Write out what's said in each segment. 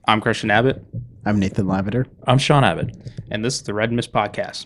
I'm Christian Abbott. I'm Nathan Lavender. I'm Sean Abbott. And this is the Red Mist Podcast.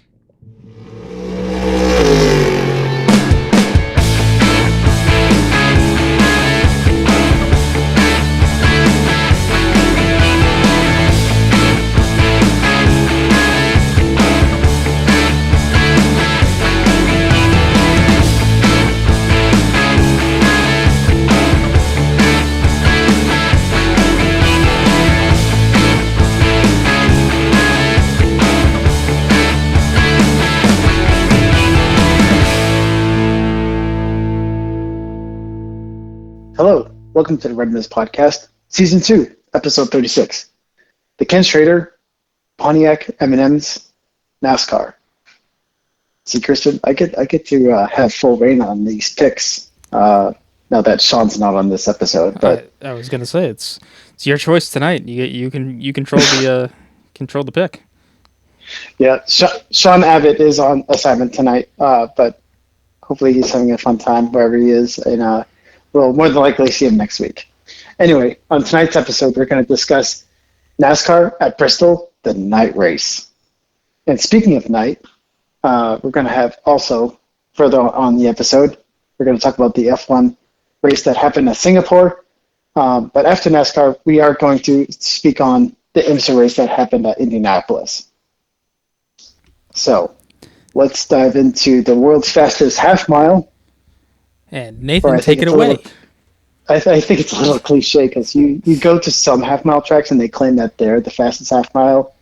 Hello, welcome to the Red Mist Podcast, Season 2, Episode 36. The Ken Schrader, Pontiac M&M's, NASCAR. See, Christian, I get to have full reign on these picks now that Sean's not on this episode. But I was gonna say it's your choice tonight. You control the pick. Yeah, Sean Abbott is on assignment tonight, but hopefully he's having a fun time wherever he is, and we'll more than likely see him next week. Anyway, on tonight's episode, we're going to discuss NASCAR at Bristol, the night race. And speaking of night, we're going to have also, further on the episode, we're going to talk about the F1 race that happened at Singapore. But after NASCAR, we are going to speak on the IMSA race that happened at Indianapolis. So, let's dive into the world's fastest half mile. And Nathan, take it away. I think it's a little cliche because you go to some half-mile tracks and they claim that they're the fastest half-mile.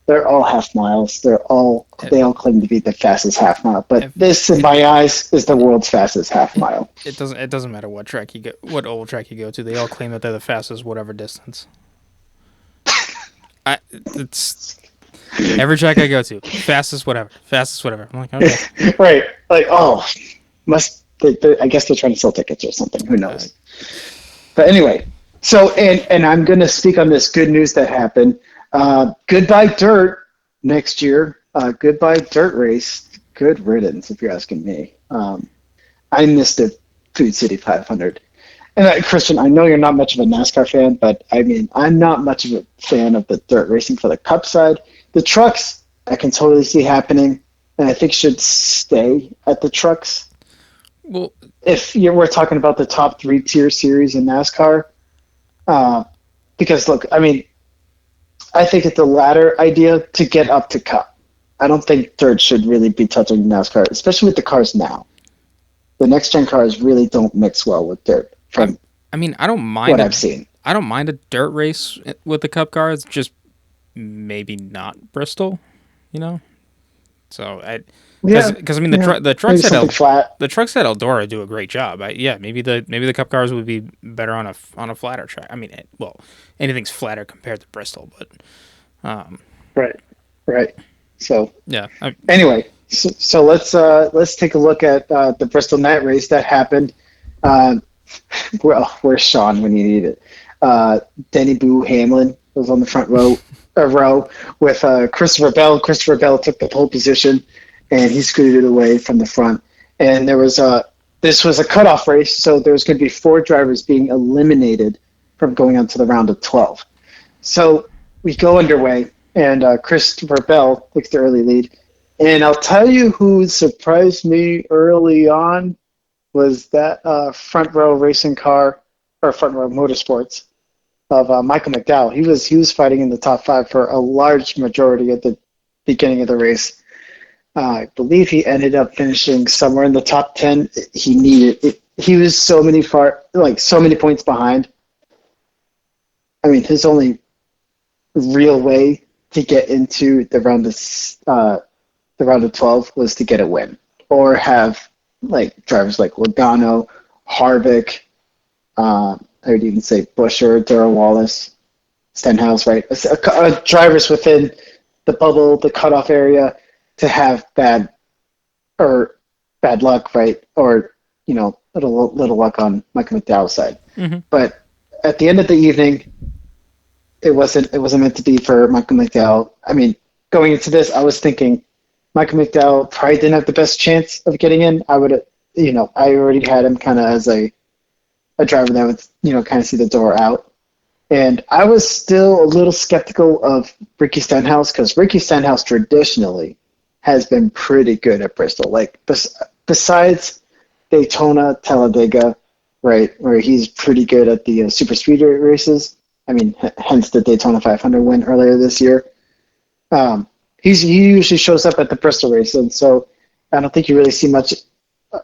They're all half-miles. They all claim to be the fastest half-mile. But this, in my eyes, is the world's fastest half-mile. It doesn't matter what track you go, what oval track you go to. They all claim that they're the fastest whatever distance. It's every track I go to, fastest whatever. I'm like, okay. Right. Like, I guess they're trying to sell tickets or something. Who knows? But anyway, so and I'm going to speak on this good news that happened. Goodbye dirt next year. Goodbye dirt race. Good riddance, if you're asking me. I missed the Food City 500. And Christian, I know you're not much of a NASCAR fan, but I mean, I'm not much of a fan of the dirt racing for the Cup side. The trucks, I can totally see happening, and I think should stay at the trucks. Well, if we're talking about the top 3-tier series in NASCAR, because look, I mean, I think it's the latter idea to get up to Cup. I don't think dirt should really be touching NASCAR, especially with the cars now. The next gen cars really don't mix well with dirt. I don't mind what I've seen. I don't mind a dirt race with the Cup cars, just maybe not Bristol, So because I mean the trucks at Eldora do a great job. Maybe the Cup cars would be better on a flatter track. I mean, anything's flatter compared to Bristol, but right. So yeah. Anyway, so let's take a look at the Bristol night race that happened. Well, where's Sean when you need it? Denny Boo Hamlin was on the front row with Christopher Bell. Christopher Bell took the pole position, and he scooted away from the front. And this was a cutoff race, so there was going to be 4 drivers being eliminated from going on to the round of 12. So we go underway, and Christopher Bell takes the early lead. And I'll tell you who surprised me early on was that front row racing car, or front row motorsports, of Michael McDowell. He was fighting in the top 5 for a large majority at the beginning of the race. I believe he ended up finishing somewhere in the top 10. He needed it. He was so many points behind. I mean, his only real way to get into the round of 12 was to get a win, or have drivers like Logano, Harvick, I would even say Buescher, Darrell Wallace, Stenhouse, right? Drivers within the bubble, the cutoff area, to have bad luck, right? Or little luck on Michael McDowell's side. Mm-hmm. But at the end of the evening, it wasn't meant to be for Michael McDowell. I mean, going into this, I was thinking Michael McDowell probably didn't have the best chance of getting in. I already had him kind of as a driver that would, kind of see the door out. And I was still a little skeptical of Ricky Stenhouse because Ricky Stenhouse traditionally has been pretty good at Bristol. Like, besides Daytona, Talladega, right, where he's pretty good at the super speedway races. I mean, hence the Daytona 500 win earlier this year. He usually shows up at the Bristol race, and so I don't think you really see much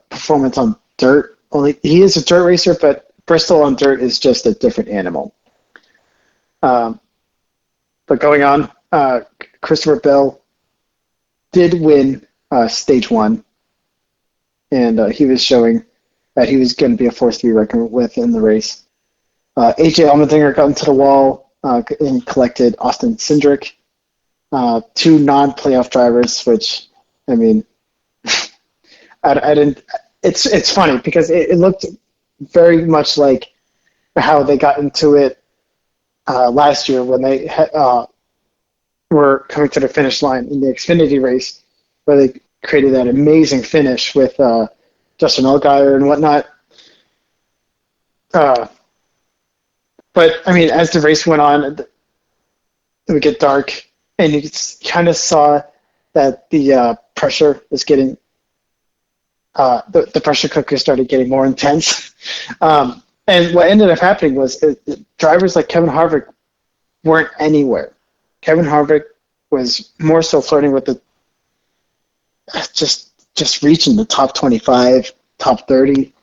performance on dirt. Only he is a dirt racer, but Bristol on dirt is just a different animal. But going on, Christopher Bell did win stage 1, and he was showing that he was going to be a force to be reckoned with in the race. AJ Allmendinger got into the wall and collected Austin Cindric, 2 non-playoff drivers, which, I mean, I didn't. It's funny because it looked very much like how they got into it last year when they were coming to the finish line in the Xfinity race, where they created that amazing finish with Justin Allgaier and whatnot. But I mean, as the race went on, it would get dark, and you kind of saw that the pressure was getting the pressure cooker started getting more intense. And what ended up happening was drivers like Kevin Harvick weren't anywhere. Kevin Harvick was more so flirting with the just reaching the top 25, top 30.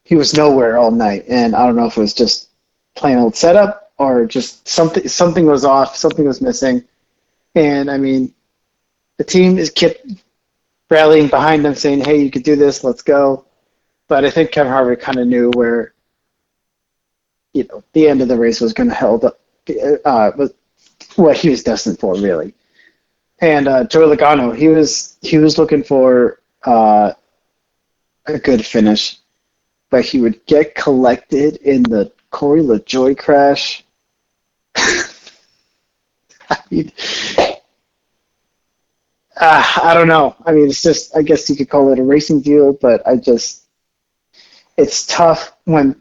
He was nowhere all night, and I don't know if it was just plain old setup or just something was off, something was missing. And I mean, the team is kept rallying behind him, saying, "Hey, you could do this. Let's go." But I think Kevin Harvick kind of knew where, the end of the race was going to hold up, what he was destined for, really. And Joey Logano, he was looking for a good finish, but he would get collected in the Corey LaJoie crash. I mean, I don't know. I mean, it's just, I guess you could call it a racing deal, but it's tough when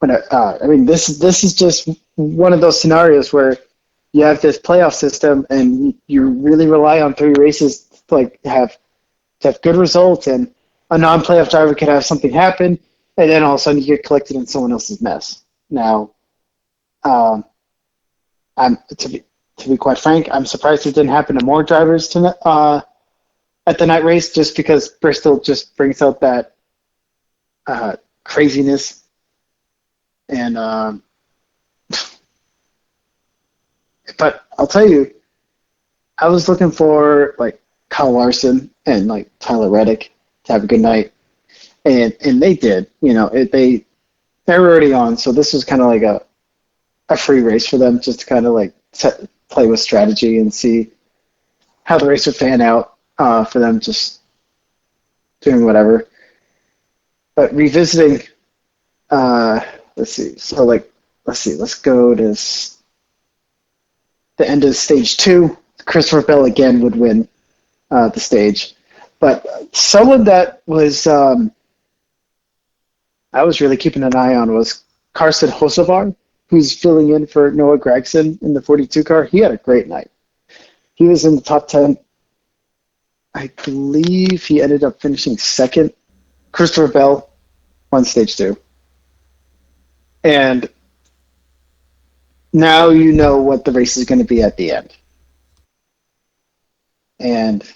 I mean, this is just one of those scenarios where you have this playoff system and you really rely on 3 races to have good results, and a non-playoff driver could have something happen, and then all of a sudden you get collected in someone else's mess. Now, to be quite frank, I'm surprised it didn't happen to more drivers at the night race, just because Bristol just brings out that craziness. And but I'll tell you, I was looking for Kyle Larson and Tyler Reddick to have a good night, and they did. They were already on, so this was kind of like a free race for them, just to kind of play with strategy and see how the race would fan out for them, just doing whatever. But revisiting, let's see. So let's go to the end of stage 2. Christopher Bell again would win the stage, but someone that was I was really keeping an eye on was Carson Hocevar, who's filling in for Noah Gragson in the 42 car. He had a great night. He was in the top 10. I believe he ended up finishing second. Christopher Bell won stage 2. And now you know what the race is going to be at the end. And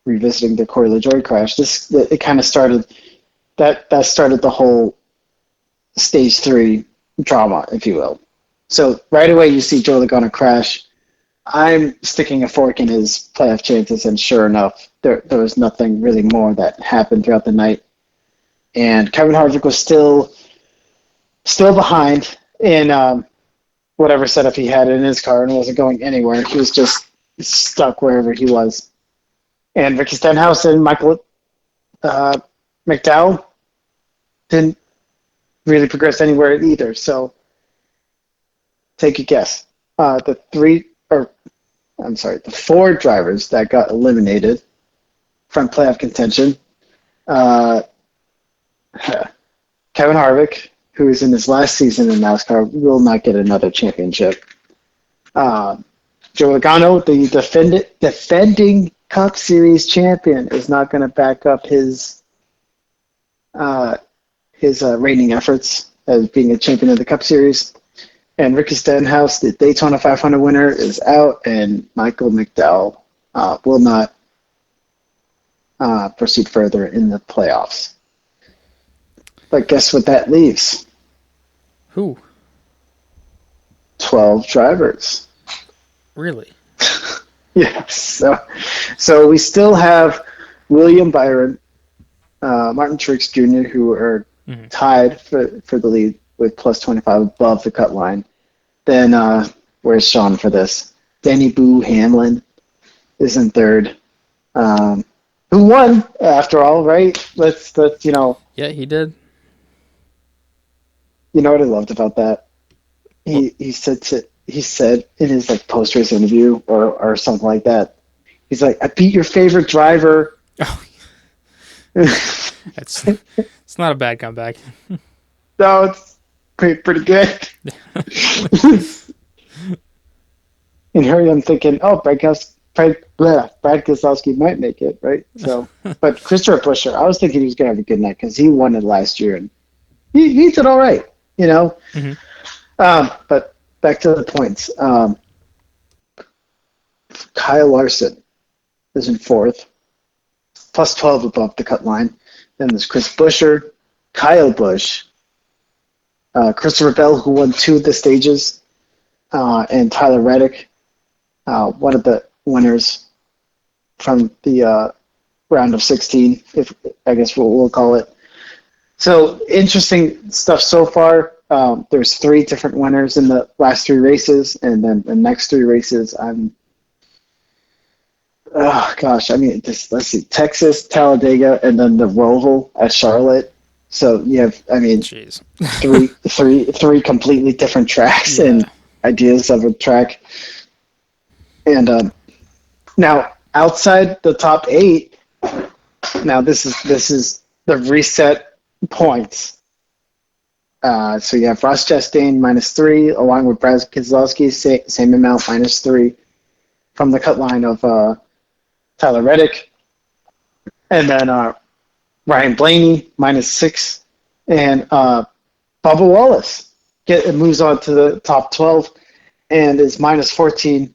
revisiting the Corey LaJoie crash, it kind of started that started the whole stage 3 drama, if you will. So right away you see Joey Logano crash. I'm sticking a fork in his playoff chances, and sure enough, there was nothing really more that happened throughout the night. And Kevin Harvick was still behind in whatever setup he had in his car, and wasn't going anywhere. He was just stuck wherever he was. And Ricky Stenhouse and Michael McDowell didn't really progress anywhere either. So take a guess. The 4 drivers that got eliminated from playoff contention: Kevin Harvick, who is in his last season in NASCAR, will not get another championship. Joe Logano, the defending Cup Series champion, is not going to back up his reigning efforts as being a champion of the Cup Series. And Ricky Stenhouse, the Daytona 500 winner, is out, and Michael McDowell will not proceed further in the playoffs. But guess what that leaves? Who? 12 drivers. Really? Yes. So we still have William Byron, Martin Truex Jr., who are tied for the lead with plus 25 above the cut line. Then where's Sean for this? Danny Boo Hamlin is in third. Who won after all, right? Let's Yeah, he did. You know what I loved about that? He said in his post race interview or something like that. He's like, I beat your favorite driver. Oh. It's not a bad comeback. No, it's pretty good. And here I'm thinking, Brad Keselowski might make it, right? So, but Christopher Buescher, I was thinking he was going to have a good night because he won it last year and he did all right, But back to the points. Kyle Larson is in fourth, plus 12 above the cut line. Then there's Chris Buescher, Kyle Busch, Christopher Bell, who won 2 of the stages, and Tyler Reddick, one of the winners from the round of 16, if I guess we'll call it. So interesting stuff so far. There's 3 different winners in the last 3 races, and then the next 3 races, let's see, Texas, Talladega, and then the Roval at Charlotte. So you have, three completely different tracks and ideas of a track. And now outside the top 8, now this is the reset points. So you have Ross Chastain -3, along with Brad Keselowski, same amount, -3 from the cut line of Tyler Reddick. And then Ryan Blaney -6, and Bubba Wallace moves on to the top 12 and is -14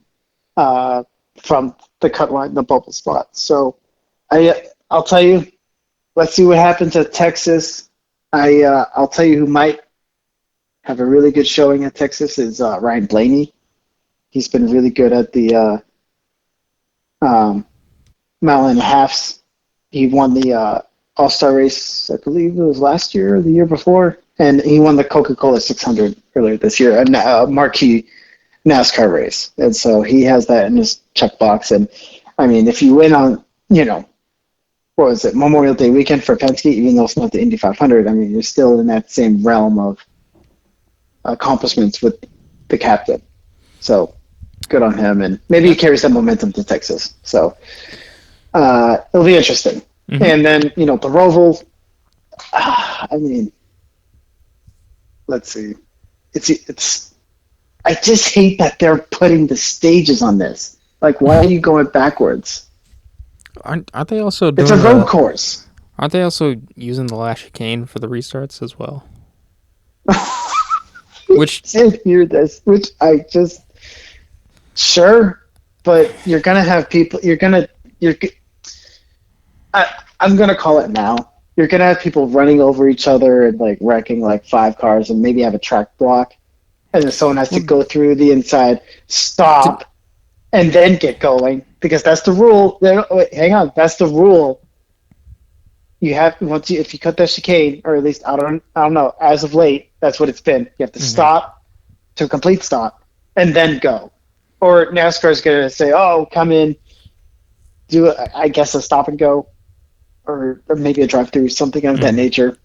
from the cut line, the bubble spot. So I'll tell you, let's see what happens at Texas. I'll tell you who might have a really good showing at Texas is Ryan Blaney. He's been really good at the mile and a halves. He won the All-Star race, I believe it was last year or the year before, and he won the Coca-Cola 600 earlier this year, a marquee NASCAR race. And so he has that in his checkbox. And I mean, if you win on, what was it, Memorial Day weekend for Penske, even though it's not the Indy 500, I mean, you're still in that same realm of accomplishments with the captain. So good on him, and maybe he carries that momentum to Texas. So it'll be interesting. Mm-hmm. And then, the Roval, let's see. I just hate that they're putting the stages on this. Like, why are you going backwards? Aren't they also doing It's a road course. Aren't they also using the last chicane for the restarts as well? Which I did hear this, which I just sure, but you're gonna have people. I'm gonna call it now. You're gonna have people running over each other and wrecking 5 cars, and maybe have a track block, and then someone has to go through the inside, stop, and then get going, because that's the rule. Wait, hang on, that's the rule. You have if you cut that chicane, or at least I don't know. As of late, that's what it's been. You have to stop to a complete stop, and then go. Or NASCAR is going to say, "Oh, come in, do I guess a stop and go, or maybe a drive-through, something of that nature."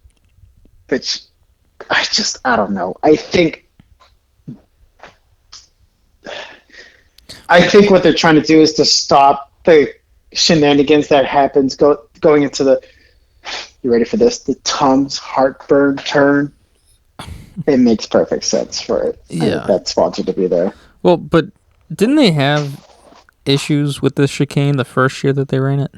Which I don't know. I think what they're trying to do is to stop the shenanigans that happens going into the. You ready for this? The Tom's Heartburn turn it makes perfect sense for it. That sponsor to be there. Well, but didn't they have issues with the chicane the first year that they ran it?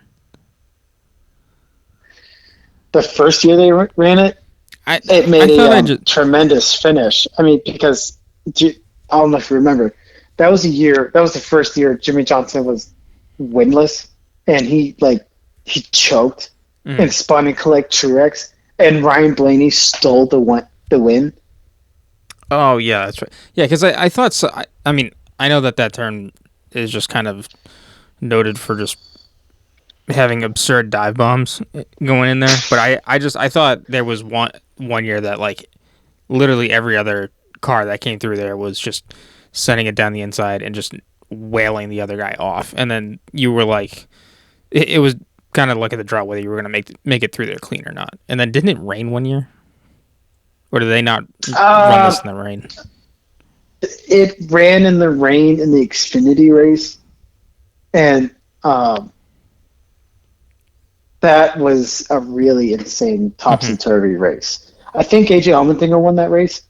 The first year they ran it, it made a tremendous finish. I mean, because I don't know if you remember, that was the first year Jimmy Johnson was winless, and he choked and spun and collect Truex, and Ryan Blaney stole the win. Oh yeah, that's right. Yeah, because I thought so. I mean, I know that turn is just kind of noted for just having absurd dive bombs going in there, but I thought there was one year that like literally every other car that came through there was just sending it down the inside and just wailing the other guy off, and then you were like, it was kind of luck of the draw whether you were going to make it through there clean or not. And then didn't it rain one year, or did they not run this in the rain? It ran in the rain in the Xfinity race, and that was a really insane topsy-turvy race. I think AJ Allmendinger won that race,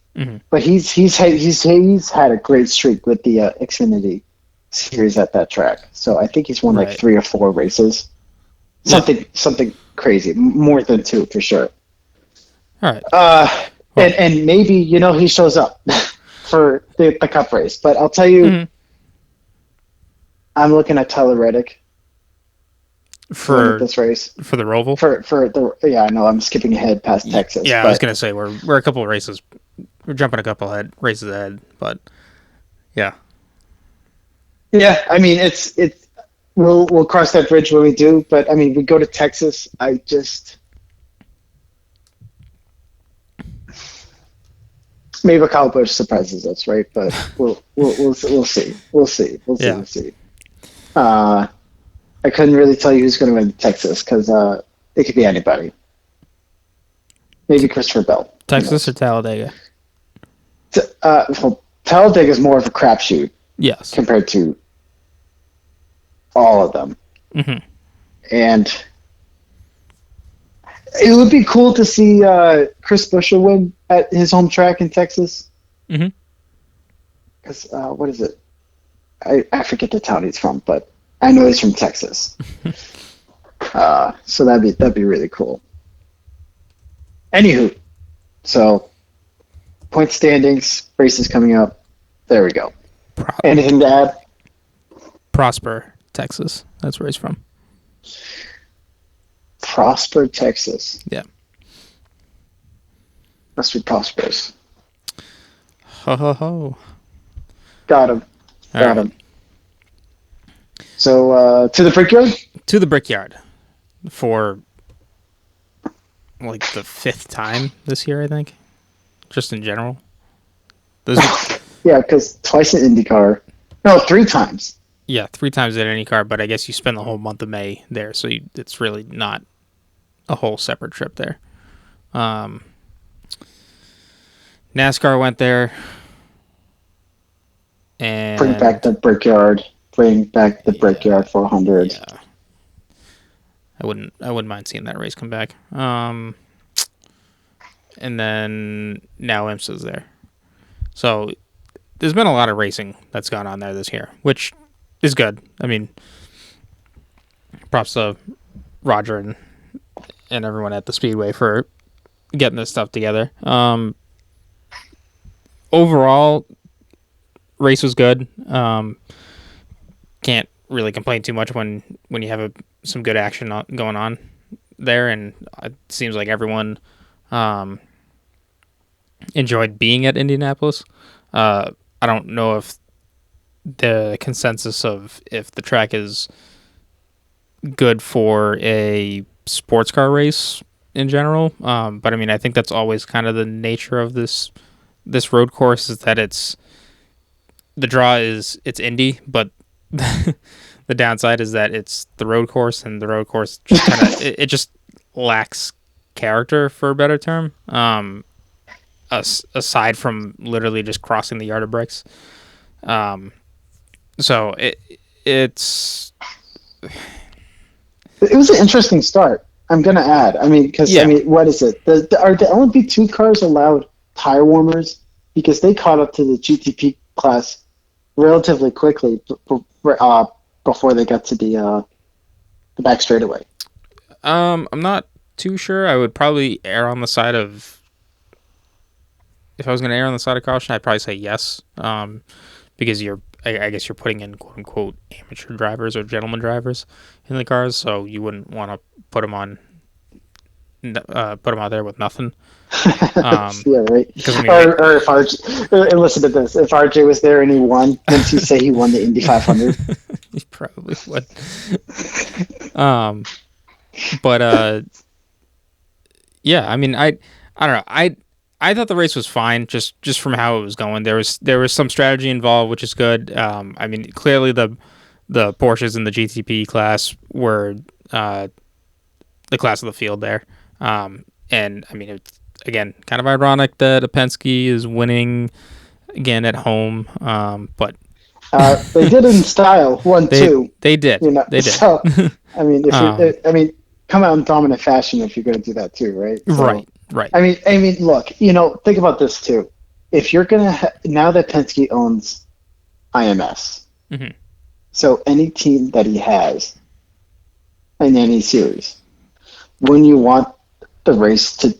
but he's had a great streak with the Xfinity series at that track. So I think he's won like 3 or 4 races, something crazy, more than 2 for sure. All right, and maybe he shows up for the Cup race, but I'll tell you, I'm looking at Tyler Reddick for this race, for the Roval. I know I'm skipping ahead past Texas. Yeah, I was gonna say we're a couple of races, we're jumping a couple races ahead, but yeah. I mean it's we'll cross that bridge when we do, but I mean we go to Texas. Maybe Kyle Busch surprises us, right? But we'll see. We'll see. I couldn't really tell you who's going to win Texas because it could be anybody. Maybe Christopher Bell. Texas or Talladega? Talladega is more of a crapshoot. Yes. Compared to all of them. Mm-hmm. And it would be cool to see Chris Buescher win at his home track in Texas. Mm-hmm. Because, what is it? I forget the town he's from, but I know he's from Texas. So that'd be really cool. Anywho, so point standings, races coming up. There we go. Anything to add? Prosper, Texas. That's where he's from. Prosper, Texas. Yeah. Must be prosperous. Ho ho ho. Got him. Got him. So to the Brickyard? To the Brickyard for like the 5th time this year, I think. Just in general. Yeah, because twice in Indycar. No, 3 times. Yeah, 3 times at Indycar, but I guess you spend the whole month of May there, so it's really not a whole separate trip there. NASCAR went there. And bring back the Brickyard. Bring back the Brickyard 400. Yeah. I wouldn't mind seeing that race come back. And then now IMSA's there. So there's been a lot of racing that's gone on there this year, which is good. I mean, props to Roger and everyone at the Speedway for getting this stuff together. Overall, race was good. Can't really complain too much when you have some good action going on there, and it seems like everyone enjoyed being at Indianapolis. I don't know if the consensus of if the track is good for a sports car race in general, but I mean, I think that's always kind of the nature of this road course, is that it's Indy, but the downside is that it's the road course, and the road course just kind of it just lacks character, for a better term. Aside from literally just crossing the yard of bricks, so it was an interesting start. I'm gonna add. I mean, because what is it? Are the LMP2 cars allowed tire warmers because they caught up to the GTP class relatively quickly before they got to the back straightaway. I'm not too sure. I would probably err on the side of, if I was going to err on the side of caution, I'd probably say yes. Because I guess you're putting in quote unquote amateur drivers or gentleman drivers in the cars, so you wouldn't want to put them out there with nothing. Yeah, right. I mean, or if RJ, listen to this, if RJ was there and he won, wouldn't you say he won the Indy 500? He probably would. But yeah, I mean, I don't know. I thought the race was fine, just from how it was going. There was some strategy involved, which is good. I mean, clearly the Porsches in the GTP class were the class of the field there. And I mean, it's again kind of ironic that Penske is winning again at home. But they did in style, 1-2. They did. You know? They did. So, I mean, if come out in dominant fashion if you're going to do that too, right? So, right. I mean, look, think about this too. If you're going to now that Penske owns IMS, mm-hmm. So any team that he has in any series, wouldn't you want the race to be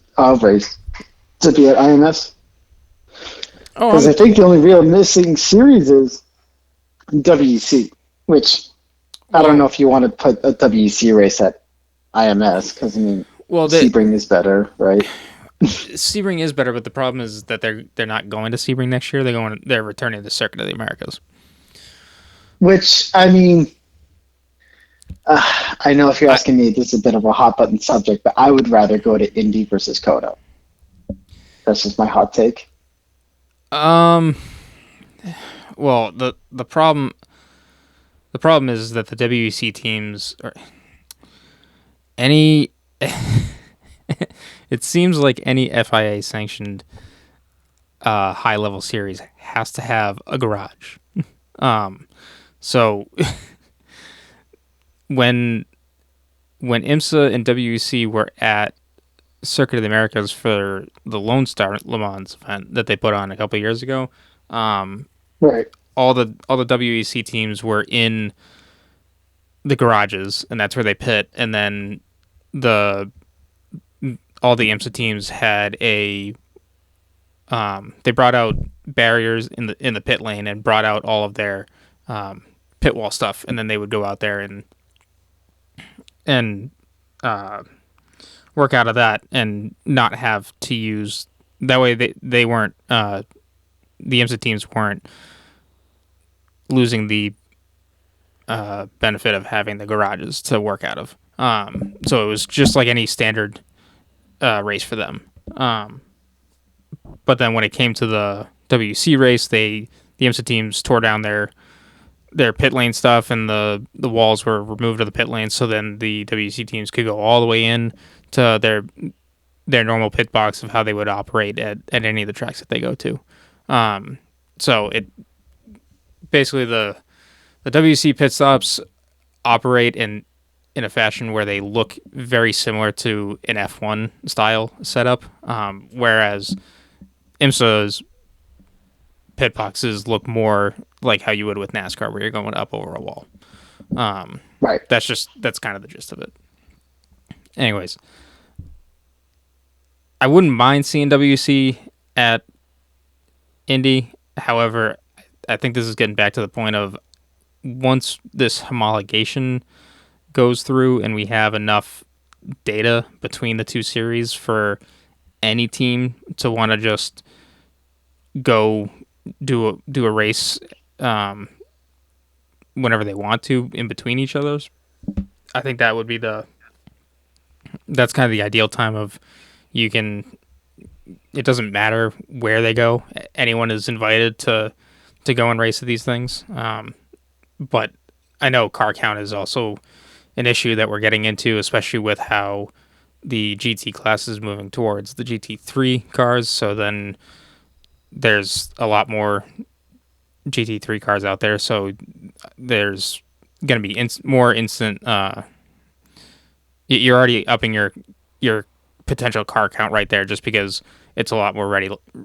at IMS? Because I think the only real missing series is WEC, which I don't know if you want to put a WEC race at IMS because I mean, Sebring is better, right? Sebring is better, but the problem is that they're not going to Sebring next year. They're returning to the Circuit of the Americas. Which I mean, I know if you're asking me, this is a bit of a hot button subject, but I would rather go to Indy versus Coda. That's just my hot take. Well, the problem is that the WEC teams are any. It seems like any FIA sanctioned high level series has to have a garage. So when IMSA and WEC were at Circuit of the Americas for the Lone Star Le Mans event that they put on a couple of years ago, right? All the WEC teams were in the garages, and that's where they pit. And then all the IMSA teams had they brought out barriers in the pit lane and brought out all of their pit wall stuff, and then they would go out there and work out of that and not have to use that way. They weren't the IMSA teams weren't losing the benefit of having the garages to work out of. So it was just like any standard race for them. But then when it came to the WC race, the IMSA teams tore down their pit lane stuff, and the walls were removed of the pit lane. So then the WC teams could go all the way in to their normal pit box of how they would operate at any of the tracks that they go to. So it basically the WC pit stops operate in a fashion where they look very similar to an F1 style setup, whereas IMSA's pit boxes look more like how you would with NASCAR, where you're going up over a wall. Right. That's kind of the gist of it. Anyways, I wouldn't mind seeing WC at Indy. However, I think this is getting back to the point of once this homologation goes through and we have enough data between the two series for any team to want to just go do a race whenever they want to in between each other's, I think that would be that's kind of the ideal time of it doesn't matter where they go. Anyone is invited to go and race at these things. But I know car count is also an issue that we're getting into, especially with how the GT class is moving towards the GT3 cars. So then there's a lot more GT3 cars out there. So there's going to be more instant. You're already upping your potential car count right there, just because it's a lot more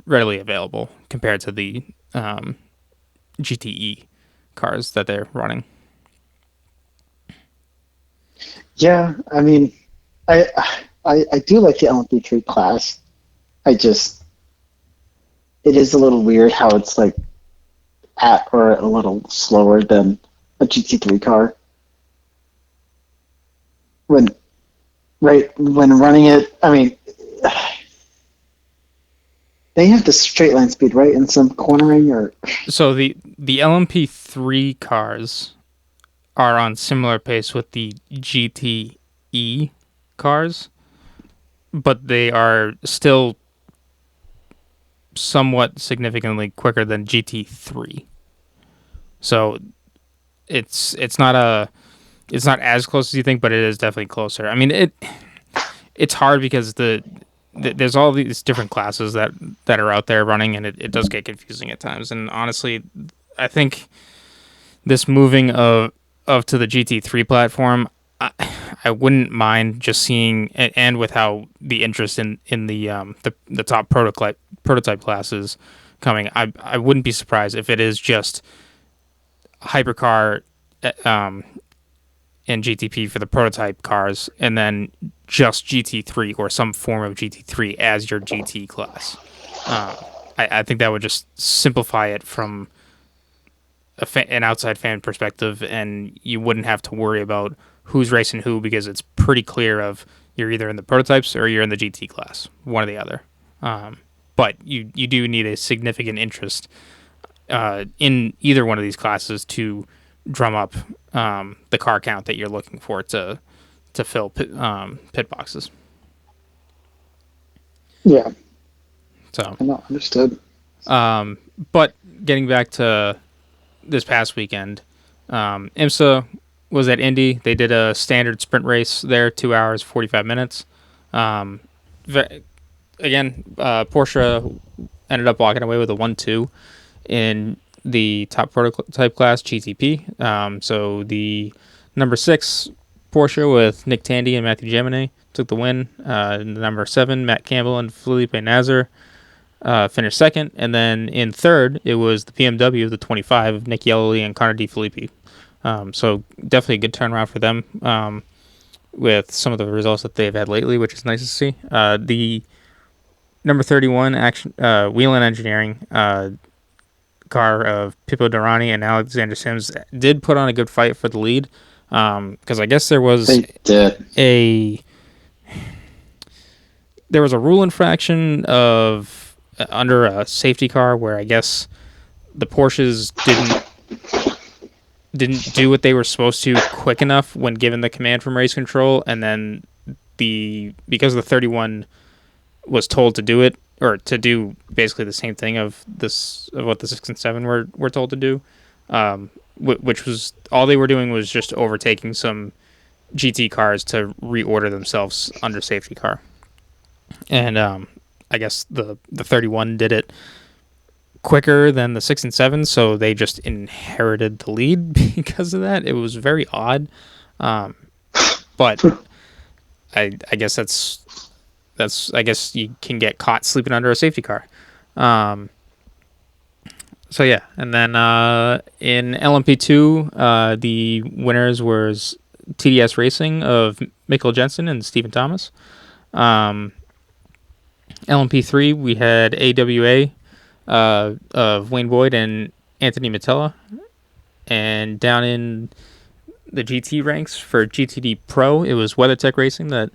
readily available compared to the GTE cars that they're running. Yeah, I mean, I do like the LMP3 class. It is a little weird how it's like at or a little slower than a GT3 car. When running it, I mean, they have the straight line speed, right, and some cornering or. So the LMP3 cars are on similar pace with the GTE cars, but they are still somewhat significantly quicker than GT3. So it's not as close as you think, but it is definitely closer. I mean, it's hard because there's all these different classes that are out there running, and it does get confusing at times. And honestly, I think this moving of to the GT3 platform, I wouldn't mind just seeing, and with how the interest in the top prototype classes coming, I wouldn't be surprised if it is just hypercar and GTP for the prototype cars, and then just GT3 or some form of GT3 as your GT class. I think that would just simplify it from an outside fan perspective, and you wouldn't have to worry about who's racing who, because it's pretty clear of you're either in the prototypes or you're in the GT class, one or the other. But you do need a significant interest in either one of these classes to drum up the car count that you're looking for to fill pit boxes. Yeah. So. Understood. But getting back to this past weekend, IMSA was at Indy. They did a standard sprint race there, 2 hours, 45 minutes. Again, Porsche ended up walking away with a 1-2 in the top prototype class, GTP. So the number 6 Porsche with Nick Tandy and Matthew Jaminet took the win. The number 7, Matt Campbell and Felipe Nasr finished second. And then in third, it was the BMW, the 25, of Nick Yellowly and Connor DeFilippi. So definitely a good turnaround for them with some of the results that they've had lately, which is nice to see. The number 31 Whelen Engineering car of Pippo Durrani and Alexander Sims did put on a good fight for the lead, because I guess there was a rule infraction of under a safety car where I guess the Porsches didn't do what they were supposed to quick enough when given the command from race control, and then because the 31 was told to do it, or to do basically the same thing of what the 6 and 7 were told to do, which was all they were doing was just overtaking some GT cars to reorder themselves under safety car. And I guess the 31 did it quicker than the 6 and 7, so they just inherited the lead because of that. It was very odd, but I guess that's I guess you can get caught sleeping under a safety car. So yeah, and then in LMP2, the winners was TDS Racing of Mikkel Jensen and Stephen Thomas. LMP3, we had AWA of Wayne Boyd and Anthony Matella. And down in the GT ranks for GTD Pro, it was WeatherTech Racing that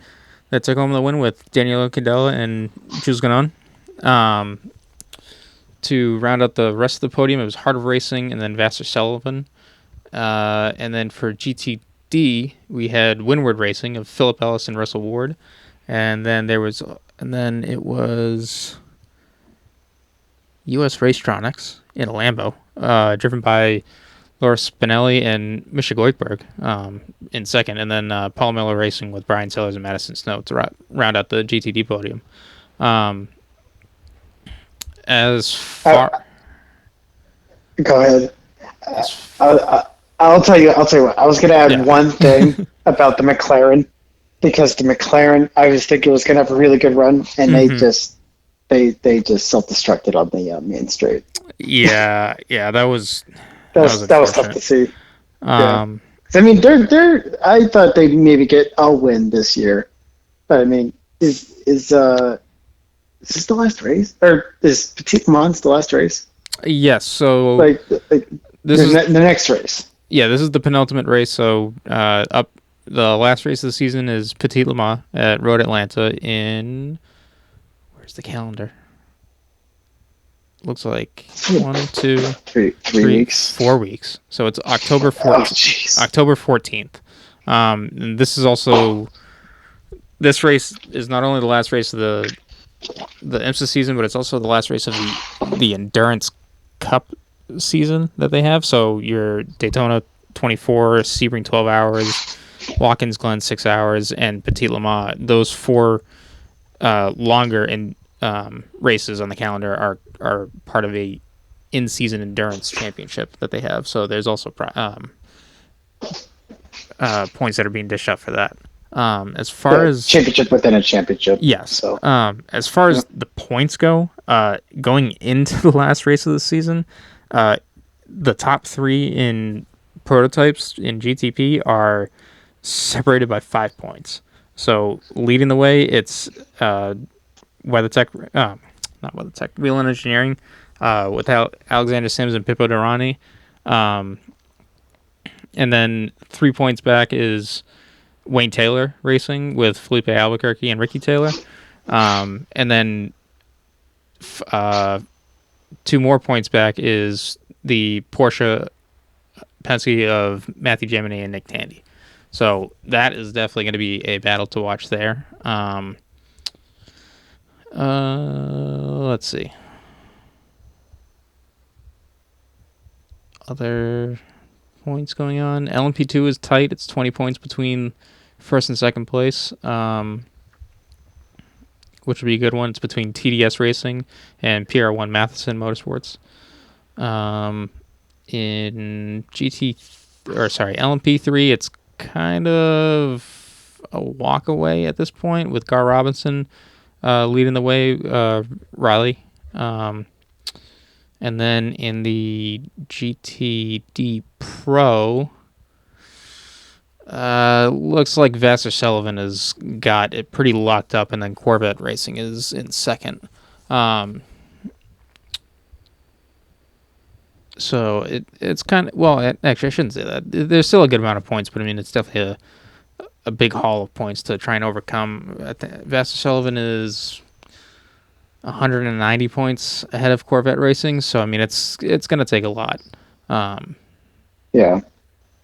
took home the win with Daniela Candela and Jules Ganon. To round out the rest of the podium, it was Heart of Racing and then Vassar Sullivan. And then for GTD, we had Windward Racing of Philip Ellis and Russell Ward. And then it was US Racetronics in a Lambo, driven by Laura Spinelli and Misha Goikhberg in second, and then Paul Miller Racing with Brian Sellers and Madison Snow to round out the GTD podium. As far, go ahead. I'll tell you what. I was going to add one thing about the McLaren. because the McLaren, I was thinking was going to have a really good run, and they just self-destructed on the main straight. Yeah, that was tough to see. Yeah. I mean, I thought they'd maybe get a win this year, but I mean, is this the last race, or is Petit Le Mans the last race? Yes. So this is the next race. Yeah, this is the penultimate race. So up the last race of the season is Petit Le Mans at Road Atlanta in, where's the calendar? Looks like 1, 2, 3 weeks. 4 weeks. So it's October 14th. October 14th. And this is also, this race is not only the last race of the IMSA season, but it's also the last race of the Endurance Cup season that they have. So your Daytona 24, Sebring 12 hours, Watkins Glen 6 hours, and Petit Le Mans. Those 4 longer races on the calendar are part of a in-season endurance championship that they have. So there's also points that are being dished out for that. As far as championship within a championship. Yes. So as far as the points go, going into the last race of the season, the top 3 in prototypes in GTP are separated by 5 points. So leading the way, it's WeatherTech, not WeatherTech, Wheel and Engineering, without Alexander Sims and Pippo Durrani. And then 3 points back is Wayne Taylor Racing with Felipe Albuquerque and Ricky Taylor. And then 2 more points back is the Porsche Penske of Matthew Gemini and Nick Tandy. So that is definitely going to be a battle to watch there. Let's see. Other points going on. LMP2 is tight. It's 20 points between first and second place, which would be a good one. It's between TDS Racing and PR1 Matheson Motorsports. In LMP3, it's kind of a walk away at this point with Gar Robinson leading the way, Riley. And then in the GTD Pro, looks like Vassar Sullivan has got it pretty locked up, and then Corvette Racing is in second. So it's kind of, well, actually, I shouldn't say that. There's still a good amount of points, but I mean, it's definitely a big haul of points to try and overcome. I think Vassar Sullivan is 190 points ahead of Corvette Racing, so I mean, it's going to take a lot. Yeah,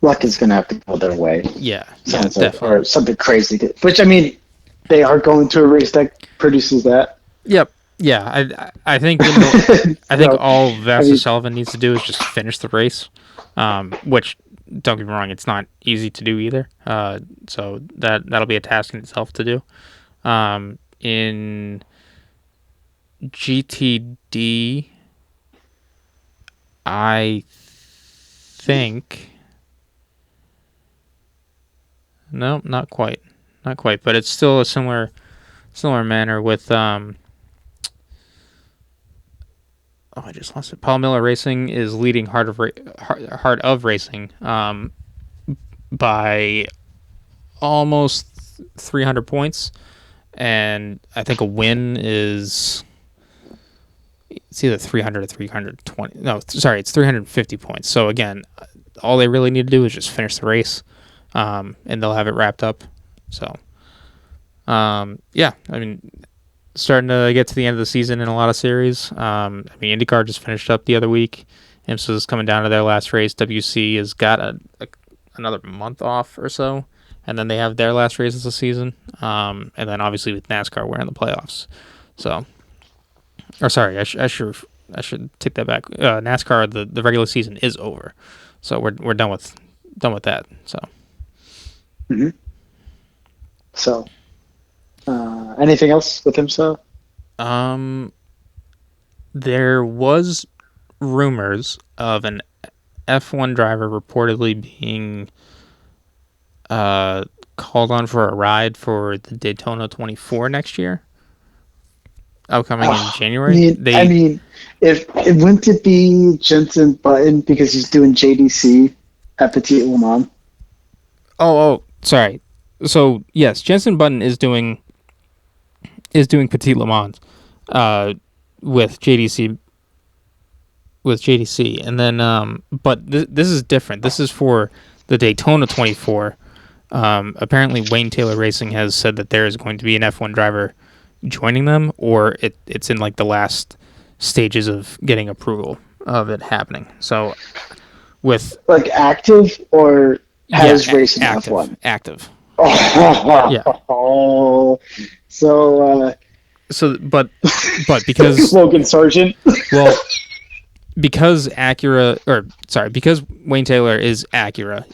luck is going to have to go their way. Yeah, definitely. Or something crazy. Which, I mean, they are going to a race that produces that. Yep. Yeah, I think all Vassar Sullivan needs to do is just finish the race, which, don't get me wrong, it's not easy to do either. So that'll be a task in itself to do. In GTD, I think, no, not quite, but it's still a similar manner with I just lost it. Paul Miller Racing is leading Heart of Racing by almost 300 points, and I think a win is, it's either 300 or 320. No, sorry, it's 350 points. So again, all they really need to do is just finish the race, and they'll have it wrapped up. So, yeah, I mean, starting to get to the end of the season in a lot of series. I mean, IndyCar just finished up the other week. IMSA is coming down to their last race. WC has got another month off or so, and then they have their last race of the season. And then obviously with NASCAR, we're in the playoffs. So, or sorry, I should take that back. NASCAR, the regular season is over, so we're done with that. So. Mm-hmm. So. Anything else with IMSA? There was rumors of an F1 driver reportedly being called on for a ride for the Daytona 24 next year, upcoming in January. If it wouldn't it be Jensen Button because he's doing JDC at Petit Le Mans? Oh, sorry. So yes, Jensen Button is doing Petit Le Mans, with JDC. And then but this is different. This is for the Daytona 24. Apparently Wayne Taylor Racing has said that there is going to be an F1 driver joining them, or it's in like the last stages of getting approval of it happening. So with like active or has racing F1? Active. Oh, so but because Logan Sargent. Well, because because Wayne Taylor is Acura,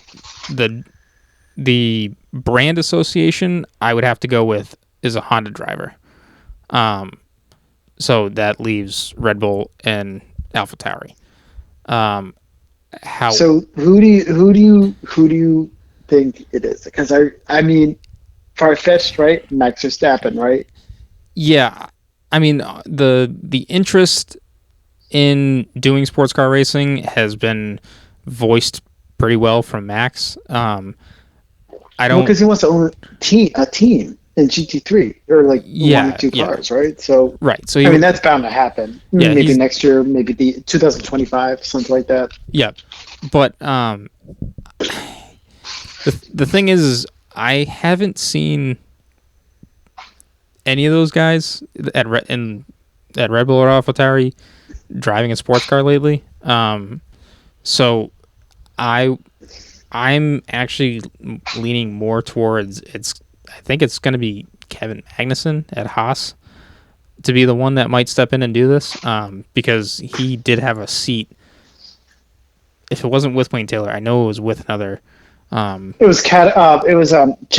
the brand association I would have to go with is a Honda driver. So that leaves Red Bull and AlphaTauri. So who do you think it is? Because I mean, far-fetched, right? Max Verstappen, right? Yeah, I mean the interest in doing sports car racing has been voiced pretty well from Max. Because he wants to own a team in GT3 or like one or two cars, right? So So I mean that's bound to happen. Maybe next year, maybe the 2025, something like that. Yeah, but the thing is I haven't seen any of those guys at Red Bull or AlphaTauri driving a sports car lately. So I'm actually leaning more towards I think it's going to be Kevin Magnussen at Haas to be the one that might step in and do this, because he did have a seat. If it wasn't with Wayne Taylor, I know it was with another. It was Chip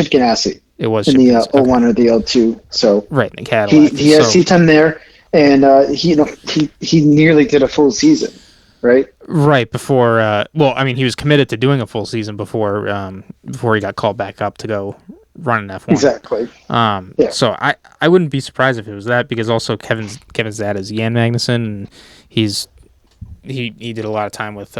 Ganassi. It was in the 01 or the 02. So right in the Cadillac. He has seat time there, and he nearly did a full season, right? Right before. Well, I mean, he was committed to doing a full season before he got called back up to go run an F1. Exactly. So I wouldn't be surprised if it was that, because also Kevin's dad is Jan Magnussen, and he did a lot of time with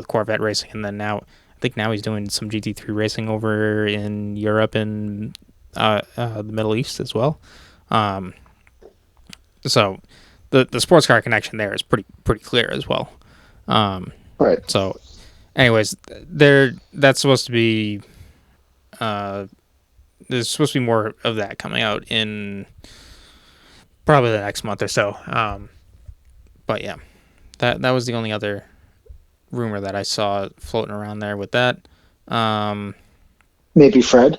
Corvette racing, and then now I think he's doing some GT3 racing over in Europe and the Middle East as well. So the sports car connection there is pretty clear as well. Right. So, anyways, that's supposed to be. There's supposed to be more of that coming out in probably the next month or so. But yeah, that was the only other rumor that I saw floating around there with that. Maybe Fred.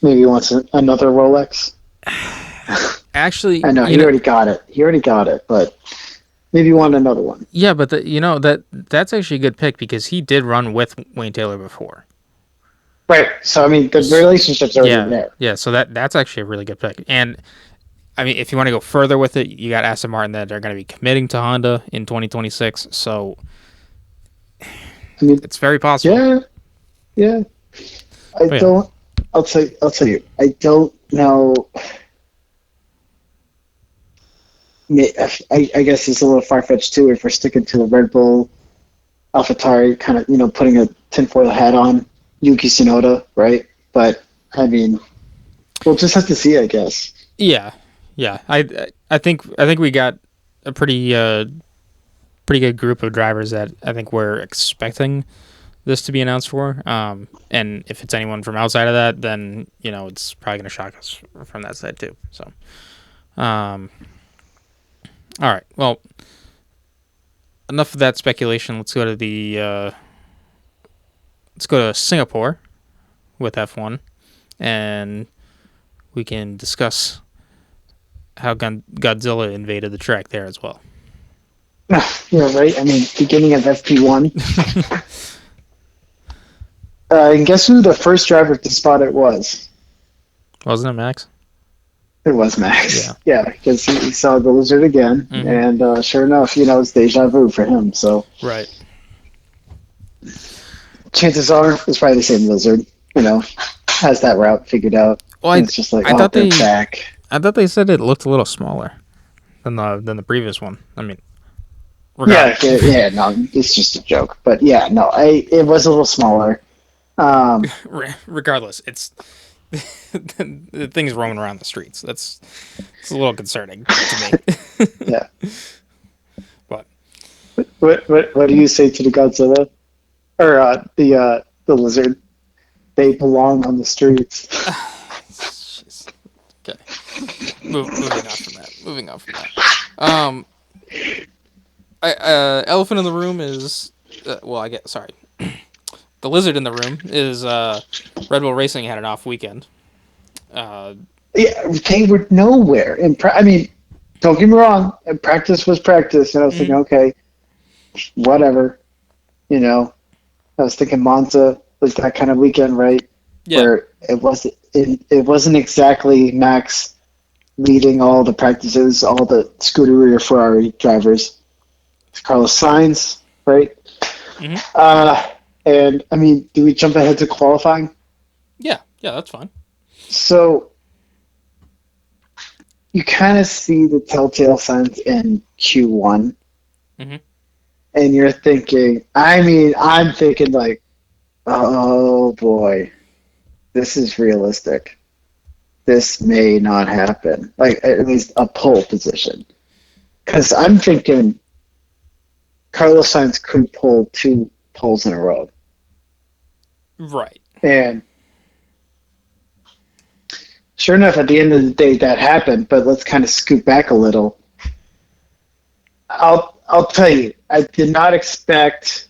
Maybe he wants another Rolex. Actually, I know he already got it, but maybe you want another one. Yeah, but that's actually a good pick, because he did run with Wayne Taylor before. Right. So I mean, the relationship's already there. Yeah. So that's actually a really good pick. And I mean, if you want to go further with it, you got Aston Martin that are going to be committing to Honda in 2026. So I mean, it's very possible. Yeah. I'll tell you. I don't know. I guess it's a little far-fetched too if we're sticking to the Red Bull, AlphaTauri, kind of, putting a tinfoil hat on Yuki Tsunoda, right? But I mean, we'll just have to see, I guess. Yeah. I think we got a pretty good group of drivers that I think we're expecting this to be announced for. And if it's anyone from outside of that, then it's probably going to shock us from that side too. So, all right. Well, enough of that speculation. Let's go to Singapore with F1, and we can discuss how Godzilla invaded the track there as well. Yeah, right. I mean, beginning of FP1. And guess who the first driver to spot it was? Wasn't it Max? It was Max. Yeah, because he saw the lizard again, and sure enough, it's deja vu for him. So right. Chances are it's probably the same lizard. has that route figured out. Well, it's just like, they're back. I thought they said it looked a little smaller than the previous one. I mean, no, it's just a joke. But yeah, no, it was a little smaller. Regardless, it's the thing's roaming around the streets. It's a little concerning to me. Yeah. But what do you say to the Godzilla or the lizard? They belong on the streets. Okay. Moving on from that. Elephant in the room is the lizard in the room is Red Bull Racing had an off weekend. They were nowhere. I mean, don't get me wrong. Practice was practice, and I was thinking, okay, whatever. You know, I was thinking Monza was that kind of weekend, right? Yeah. Where it wasn't exactly Max leading all the practices, all the Scuderia or Ferrari drivers. It's Carlos Sainz, right? Mm-hmm. And I mean, do we jump ahead to qualifying? Yeah, that's fine. So you kind of see the telltale signs in Q1, mm-hmm. and you're thinking. I'm thinking like, oh boy, this is realistic. This may not happen. Like at least a pole position, because I'm thinking Carlos Sainz could pull 2 poles in a row. Right. And sure enough, at the end of the day, that happened. But let's kind of scoot back a little. I'll tell you, I did not expect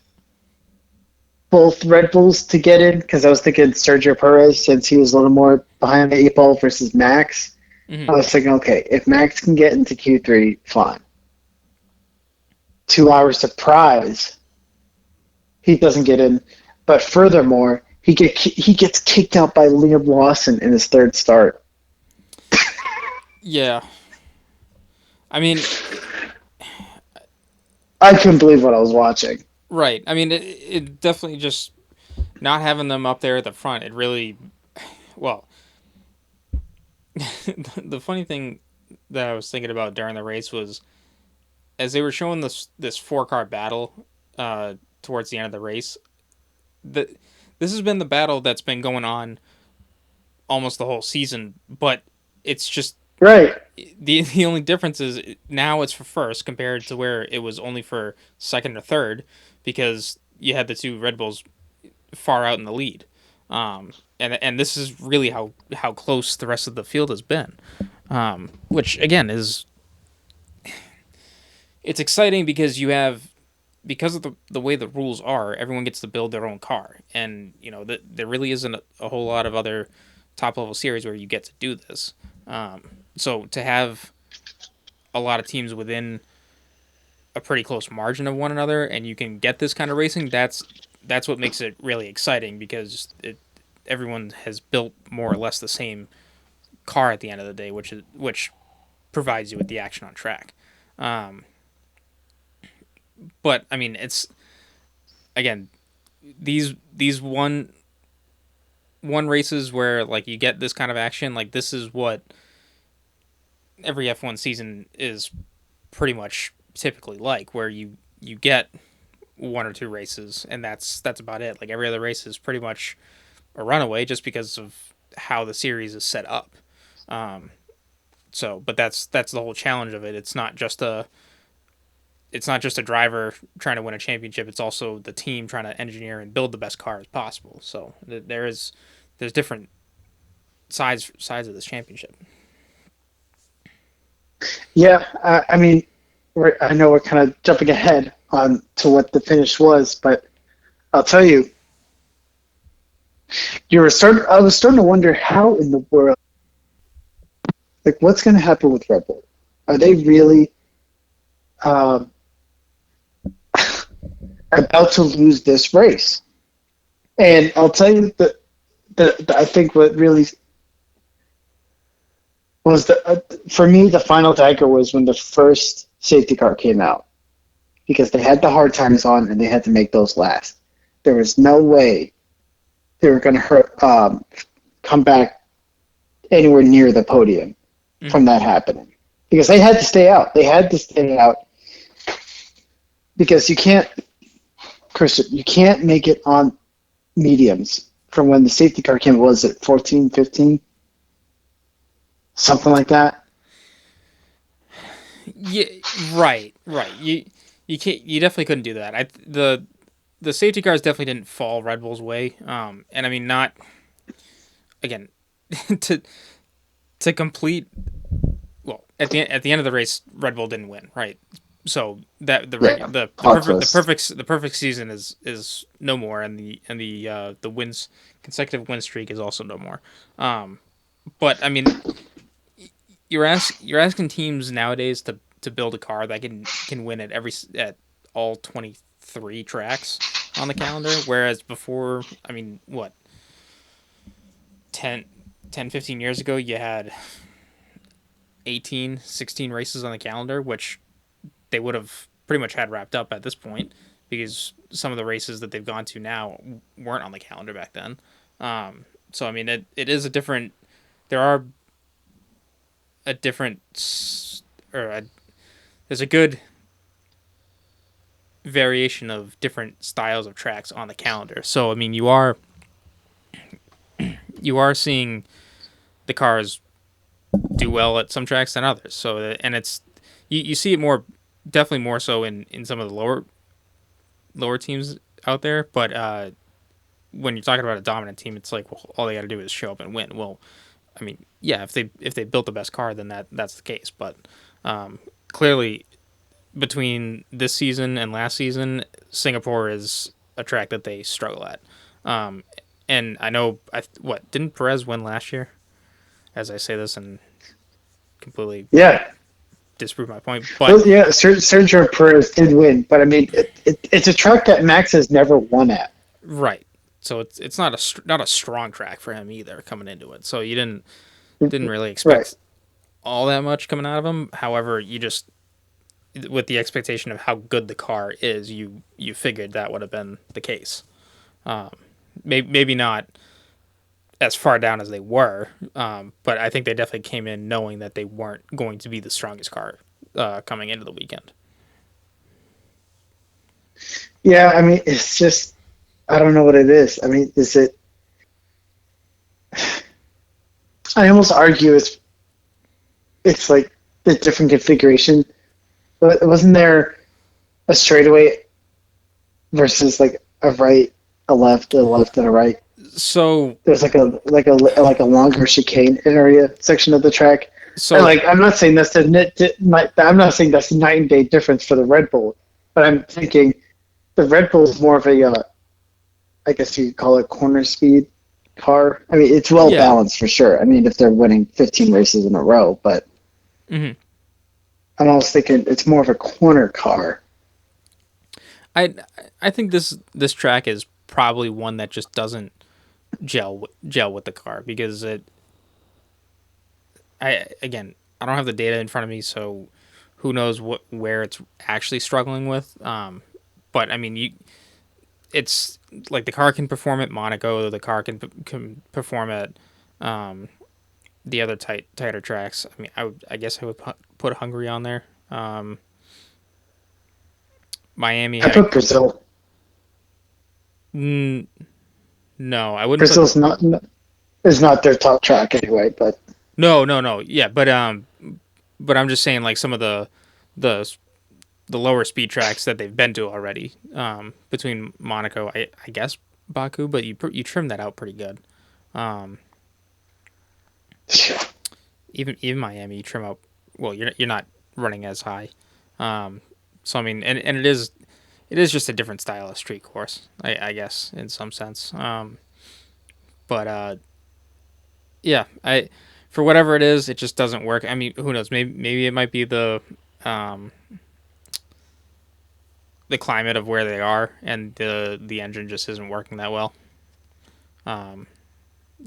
both Red Bulls to get in because I was thinking Sergio Perez, since he was a little more behind the 8 ball versus Max. Mm-hmm. I was thinking, okay, if Max can get into Q3, fine. 2 hour surprise, he doesn't get in. But furthermore, he gets kicked out by Liam Lawson in his 3rd start. Yeah. I mean, I couldn't believe what I was watching. Right. I mean, it definitely just not having them up there at the front. It really, well, the funny thing that I was thinking about during the race was as they were showing this 4-car battle towards the end of the race. This has been the battle that's been going on almost the whole season, but it's just right. The only difference is now it's for first compared to where it was only for second or third, because you had the 2 Red Bulls far out in the lead, and this is really how close the rest of the field has been, which again is it's exciting because you have. Because of the way the rules are, everyone gets to build their own car. And, you know, there really isn't a whole lot of other top-level series where you get to do this. So to have a lot of teams within a pretty close margin of one another and you can get this kind of racing, that's what makes it really exciting, because everyone has built more or less the same car at the end of the day, which provides you with the action on track. But I mean, it's again these one races where like you get this kind of action. Like this is what every F1 season is pretty much typically like, where you get 1 or 2 races and that's about it. Like every other race is pretty much a runaway just because of how the series is set up. But that's the whole challenge of it. It's not just a driver trying to win a championship. It's also the team trying to engineer and build the best car as possible. So there's different sides of this championship. Yeah, I mean, I know we're kind of jumping ahead on to what the finish was, but I'll tell you, I was starting to wonder how in the world, like, what's going to happen with Red Bull? Are they really about to lose this race? And I'll tell you that I think what really was for me, the final dagger was when the first safety car came out, because they had the hard times on and they had to make those last. There was no way they were going to come back anywhere near the podium from that happening, because they had to stay out. They had to stay out because you can't, Christian, you can't make it on mediums from when the safety car came. Was it 14, 15? Something like that. Yeah, right. You can't. You definitely couldn't do that. The safety cars definitely didn't fall Red Bull's way. And I mean, not again to complete. Well, at the end of the race, Red Bull didn't win, right? So that the perfect season is no more, and the wins consecutive win streak is also no more. But I mean, you're asking teams nowadays to build a car that can win at all 23 tracks on the calendar, whereas before, I mean, what 10 15 years ago you had 18 16 races on the calendar, which they would have pretty much had wrapped up at this point, because some of the races that they've gone to now weren't on the calendar back then. So I mean, it is a different. There are a different, there's a good variation of different styles of tracks on the calendar. So I mean, you are seeing the cars do well at some tracks than others. So and it's you see it definitely more so in some of the lower teams out there. But when you're talking about a dominant team, it's like, well, all they got to do is show up and win. Well, I mean, yeah, if they built the best car, then that's the case. But clearly, between this season and last season, Singapore is a track that they struggle at. And I know, didn't Perez win last year? As I say this and completely disprove my point. But Sergio Perez did win, but I mean, it's a track that Max has never won at. Right. So it's not a strong track for him either coming into it. So you didn't really expect all that much coming out of him. However, you just, with the expectation of how good the car is, you figured that would have been the case. Maybe not as far down as they were, but I think they definitely came in knowing that they weren't going to be the strongest car coming into the weekend. Yeah, I mean, it's just, I don't know what it is. I mean, is it? I almost argue it's like the different configuration. But wasn't there a straightaway versus like a right, a left, and a right? So there's like a longer chicane area section of the track. So and I'm not saying that's I'm not saying that's a night and day difference for the Red Bull, but I'm thinking the Red Bull is more of a I guess you could call it corner speed car. I mean, it's well balanced for sure. I mean, if they're winning 15 races in a row, but I'm almost thinking it's more of a corner car. I think this track is probably one that just doesn't gel with the car, because I don't have the data in front of me, so who knows where it's actually struggling with. But I mean, it's like the car can perform at Monaco, the car can perform at the other tighter tracks. I mean, I guess I would put Hungary on there. Miami. I put Brazil. No, I wouldn't. Brazil's is not their top track anyway, but no. Yeah, but I'm just saying, like, some of the lower speed tracks that they've been to already, between Monaco, I guess Baku, but you trim that out pretty good. Even Miami, you trim out. Well, you're not running as high. So I mean, and it is just a different style of street course, I guess, in some sense. But for whatever it is, it just doesn't work. I mean, who knows? Maybe it might be the climate of where they are, and the engine just isn't working that well.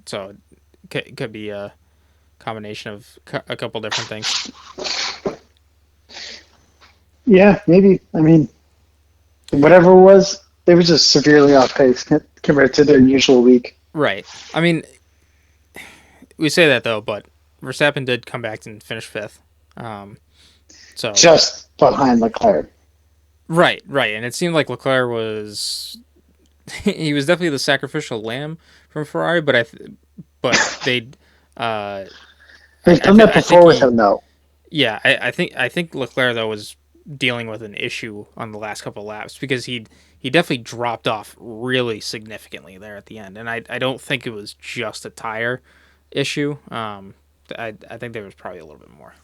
So it could be a combination of a couple different things. Yeah, maybe. I mean, whatever it was, they were just severely off pace compared to their usual week. Right. I mean, we say that though, but Verstappen did come back and finish fifth. So just behind Leclerc. Right, and it seemed like Leclerc was he was definitely the sacrificial lamb from Ferrari, but they'd They've done that before with him though. Yeah, I think Leclerc though was dealing with an issue on the last couple of laps because he definitely dropped off really significantly there at the end, and I don't think it was just a tire issue. I think there was probably a little bit more.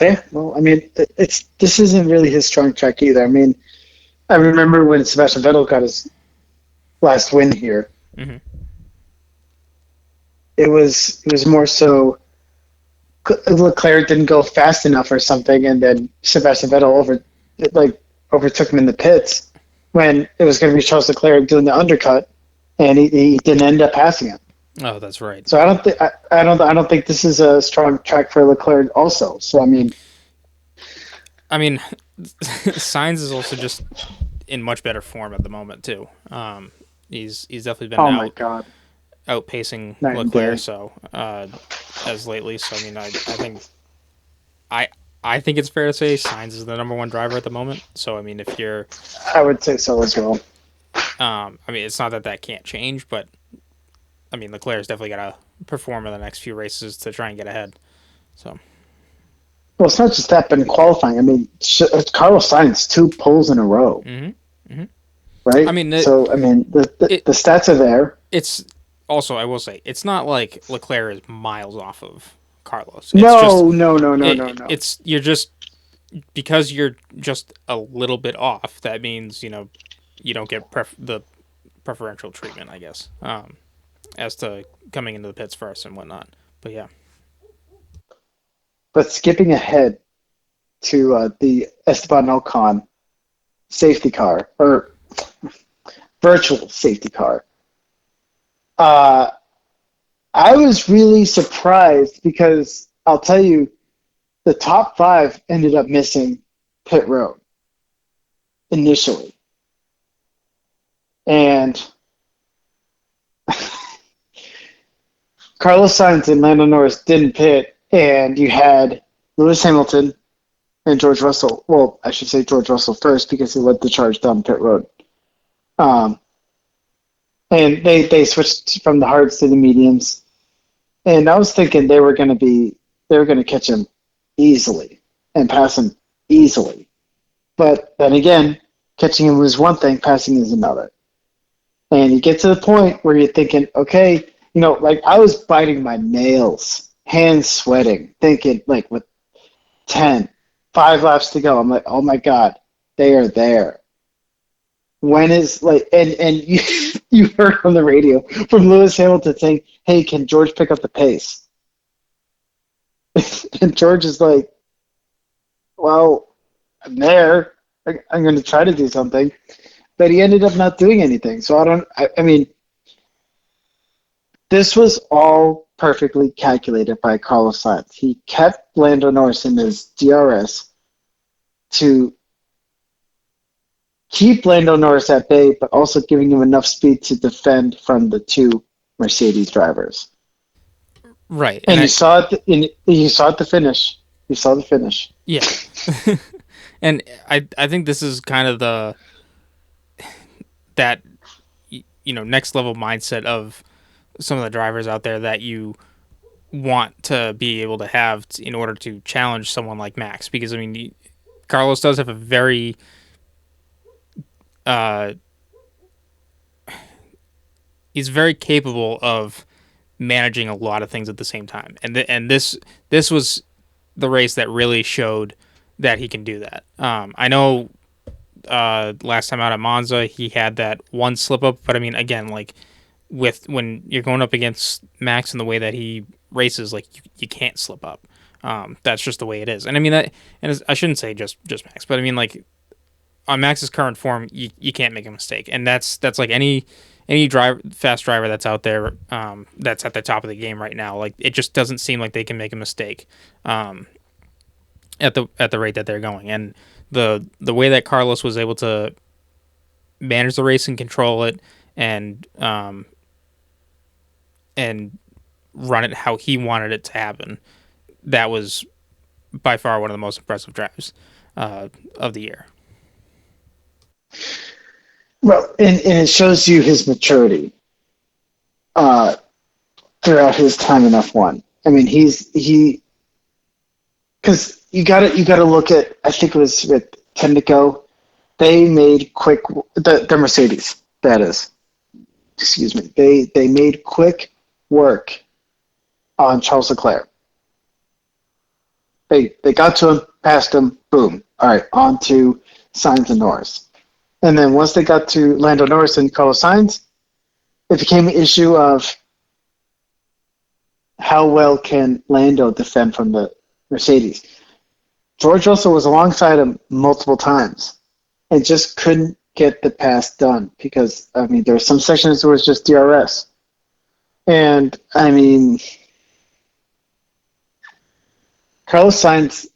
Yeah, well, I mean, this isn't really his strong track either. I mean, I remember when Sebastian Vettel got his last win here. Mm-hmm. It was more so Leclerc didn't go fast enough or something, and then Sebastian Vettel overtook him in the pits when it was going to be Charles Leclerc doing the undercut, and he didn't end up passing him. Oh, that's right. So I don't think this is a strong track for Leclerc also. So I mean, Sainz is also just in much better form at the moment too. He's definitely been outpacing Leclerc as lately. So I mean, I think it's fair to say Sainz is the number one driver at the moment. So I mean, I would say so as well. It's not that can't change, but I mean, Leclerc's definitely got to perform in the next few races to try and get ahead. So. Well, it's not just that, but in qualifying, I mean, Carlos Sainz 2 poles in a row. Mm-hmm. Mm-hmm. Right? The stats are there. It's also, I will say, it's not like Leclerc is miles off of Carlos. No. It's because you're just a little bit off. That means you don't get the preferential treatment, I guess, as to coming into the pits first and whatnot. But yeah. But skipping ahead to the Esteban Ocon safety car, or virtual safety car, I was really surprised because I'll tell you, the top 5 ended up missing pit road initially. And Carlos Sainz and Lando Norris didn't pit, and you had Lewis Hamilton and George Russell. Well, I should say George Russell first because he led the charge down pit road. And they switched from the hards to the mediums. And I was thinking they were going to catch him easily and pass him easily. But then again, catching him was one thing, passing is another. And you get to the point where you're thinking, okay, I was biting my nails, hands sweating, thinking with 5 laps to go, I'm like, oh my God, they are there. When is and you heard on the radio from Lewis Hamilton saying, hey, can George pick up the pace? And George is like, well, I'm there. I'm going to try to do something. But he ended up not doing anything. So I mean, this was all perfectly calculated by Carlos Sainz. He kept Lando Norris in his DRS to keep Lando Norris at bay, but also giving him enough speed to defend from the 2 Mercedes drivers. Right. And you saw it the finish. You saw the finish. Yeah. And I think this is kind of that next level mindset of some of the drivers out there that you want to be able to have in order to challenge someone like Max, because I mean Carlos does have a very he's very capable of managing a lot of things at the same time, and this was the race that really showed that he can do that. I know last time out at Monza he had that one slip up, but I mean again, when you're going up against Max in the way that he races, you can't slip up. That's just the way it is. And I mean I shouldn't say just Max, but I mean on Max's current form, you can't make a mistake, and that's like any fast driver that's out there that's at the top of the game right now. It just doesn't seem like they can make a mistake at the rate that they're going, and the way that Carlos was able to manage the race and control it, and and run it how he wanted it to happen. That was by far one of the most impressive drives of the year. Well, and it shows you his maturity uh, throughout his time in F1. I mean, because you gotta look at, I think it was with Tendico, they made quick the Mercedes, that is, excuse me, they made quick work on Charles Leclerc. They got to him, passed him, boom. All right, on to Sainz and Norris. And then once they got to Lando Norris and Carlos Sainz, it became an issue of how well can Lando defend from the Mercedes. George Russell was alongside him multiple times and just couldn't get the pass done because, I mean, there were some sections where it was just DRS. And, I mean, Carlos Sainz,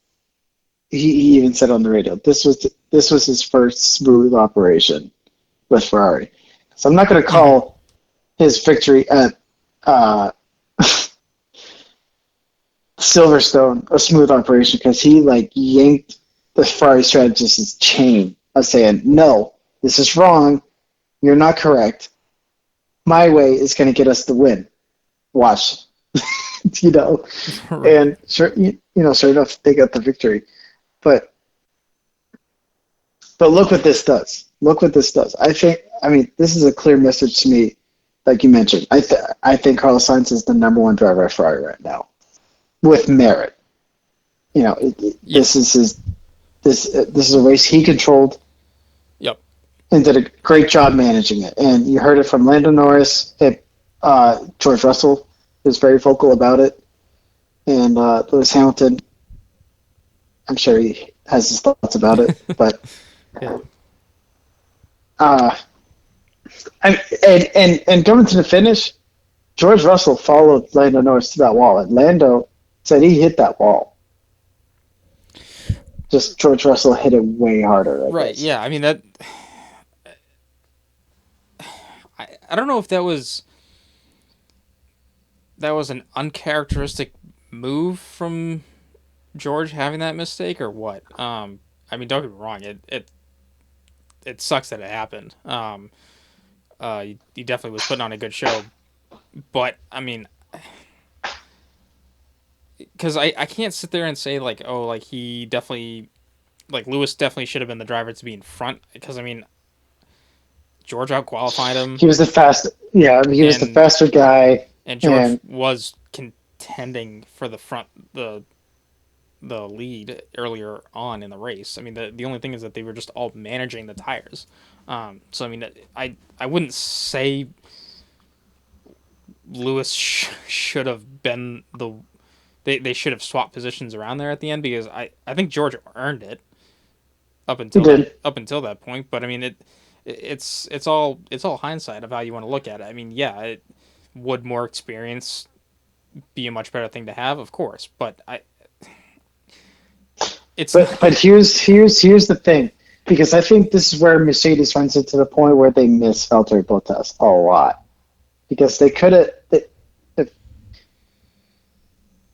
he even said on the radio, this was his first smooth operation with Ferrari. So I'm not going to call his victory at Silverstone a smooth operation because he yanked the Ferrari strategist's chain of saying, no, this is wrong. You're not correct. My way is going to get us the win. Watch. Right. And sure enough, they got the victory. But look what this does. Look what this does. I mean, this is a clear message to me, like you mentioned. I think Carlos Sainz is the number one driver at Ferrari right now, with merit. This is a race he controlled. Yep. And did a great job managing it. And you heard it from Lando Norris. George Russell is very vocal about it. And Lewis Hamilton, I'm sure he has his thoughts about it. But yeah. And coming to the finish, George Russell followed Lando Norris to that wall, and Lando said he hit that wall. Just George Russell hit it way harder. Right. Guess. Yeah. I mean that. I don't know if that was an uncharacteristic move from George having that mistake or what. I mean, don't get me wrong. It sucks that it happened. He definitely was putting on a good show, but I mean, because I can't sit there and say he definitely, Lewis definitely should have been the driver to be in front, because I mean, George outqualified him. He was the fast. Yeah, he was the faster guy, and George was contending for the lead earlier on in the race. I mean, the only thing is that they were just all managing the tires. So I mean, I wouldn't say Lewis should have been they should have swapped positions around there at the end, because I think George earned it up until that point. But I mean, it's all hindsight of how you want to look at it. I mean, yeah, would more experience be a much better thing to have? Of course, but But here's the thing, because I think this is where Mercedes runs into the point where they miss Valtteri Bottas a lot, because they could have,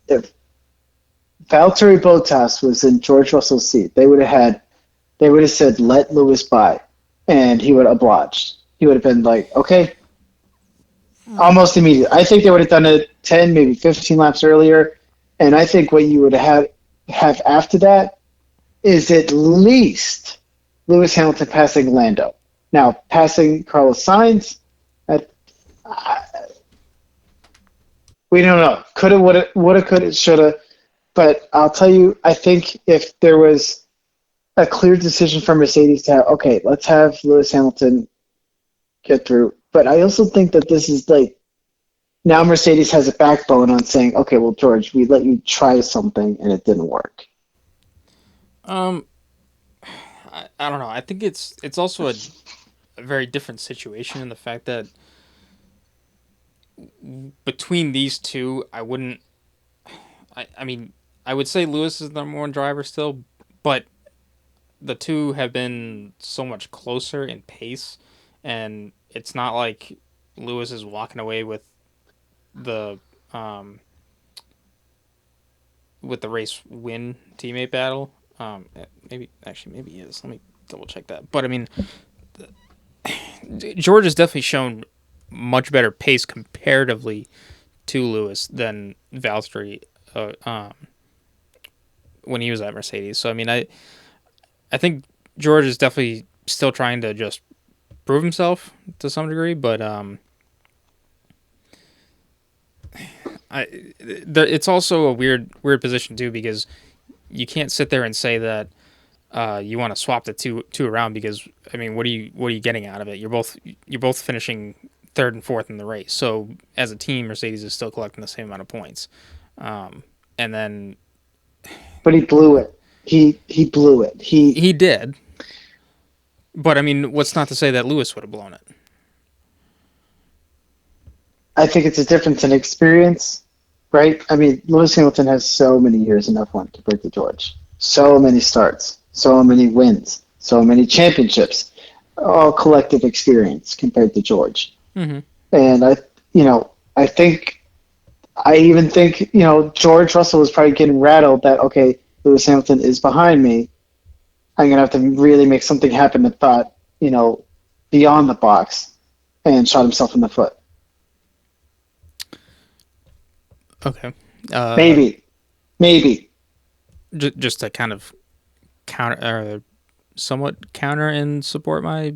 if Valtteri Bottas was in George Russell's seat, they would have said, let Lewis by, and he would have obliged. He would have been like, okay, almost immediately. I think they would have done it 10, maybe 15 laps earlier, and I think what you would have after that is at least Lewis Hamilton passing Lando. Now, passing Carlos Sainz, we don't know. Coulda, woulda, coulda, shoulda. But I'll tell you, I think if there was a clear decision from Mercedes to have, okay, let's have Lewis Hamilton get through. But I also think that this is now Mercedes has a backbone on saying, okay, well, George, we let you try something and it didn't work. I don't know. I think it's also a very different situation in the fact that between these two, I wouldn't. I mean, I would say Lewis is the number one driver still, but the two have been so much closer in pace, and it's not like Lewis is walking away with the race win teammate battle. Maybe he is. Let me double check that. But I mean, George has definitely shown much better pace comparatively to Lewis than Valtteri when he was at Mercedes. So I mean, I think George is definitely still trying to just prove himself to some degree, but it's also a weird position too, because you can't sit there and say that you want to swap the two around, because I mean, what are you getting out of it? You're both finishing third and fourth in the race. So as a team, Mercedes is still collecting the same amount of points. And then, but he blew it. He blew it. He did. But I mean, what's not to say that Lewis would have blown it? I think it's a difference in experience, right? I mean, Lewis Hamilton has so many years in F1 compared to George. So many starts, so many wins, so many championships, all collective experience compared to George. Mm-hmm. And I even think, George Russell was probably getting rattled that, okay, Lewis Hamilton is behind me. I'm going to have to really make something happen, and thought, beyond the box, and shot himself in the foot. Okay. Maybe. Just to kind of somewhat counter and support my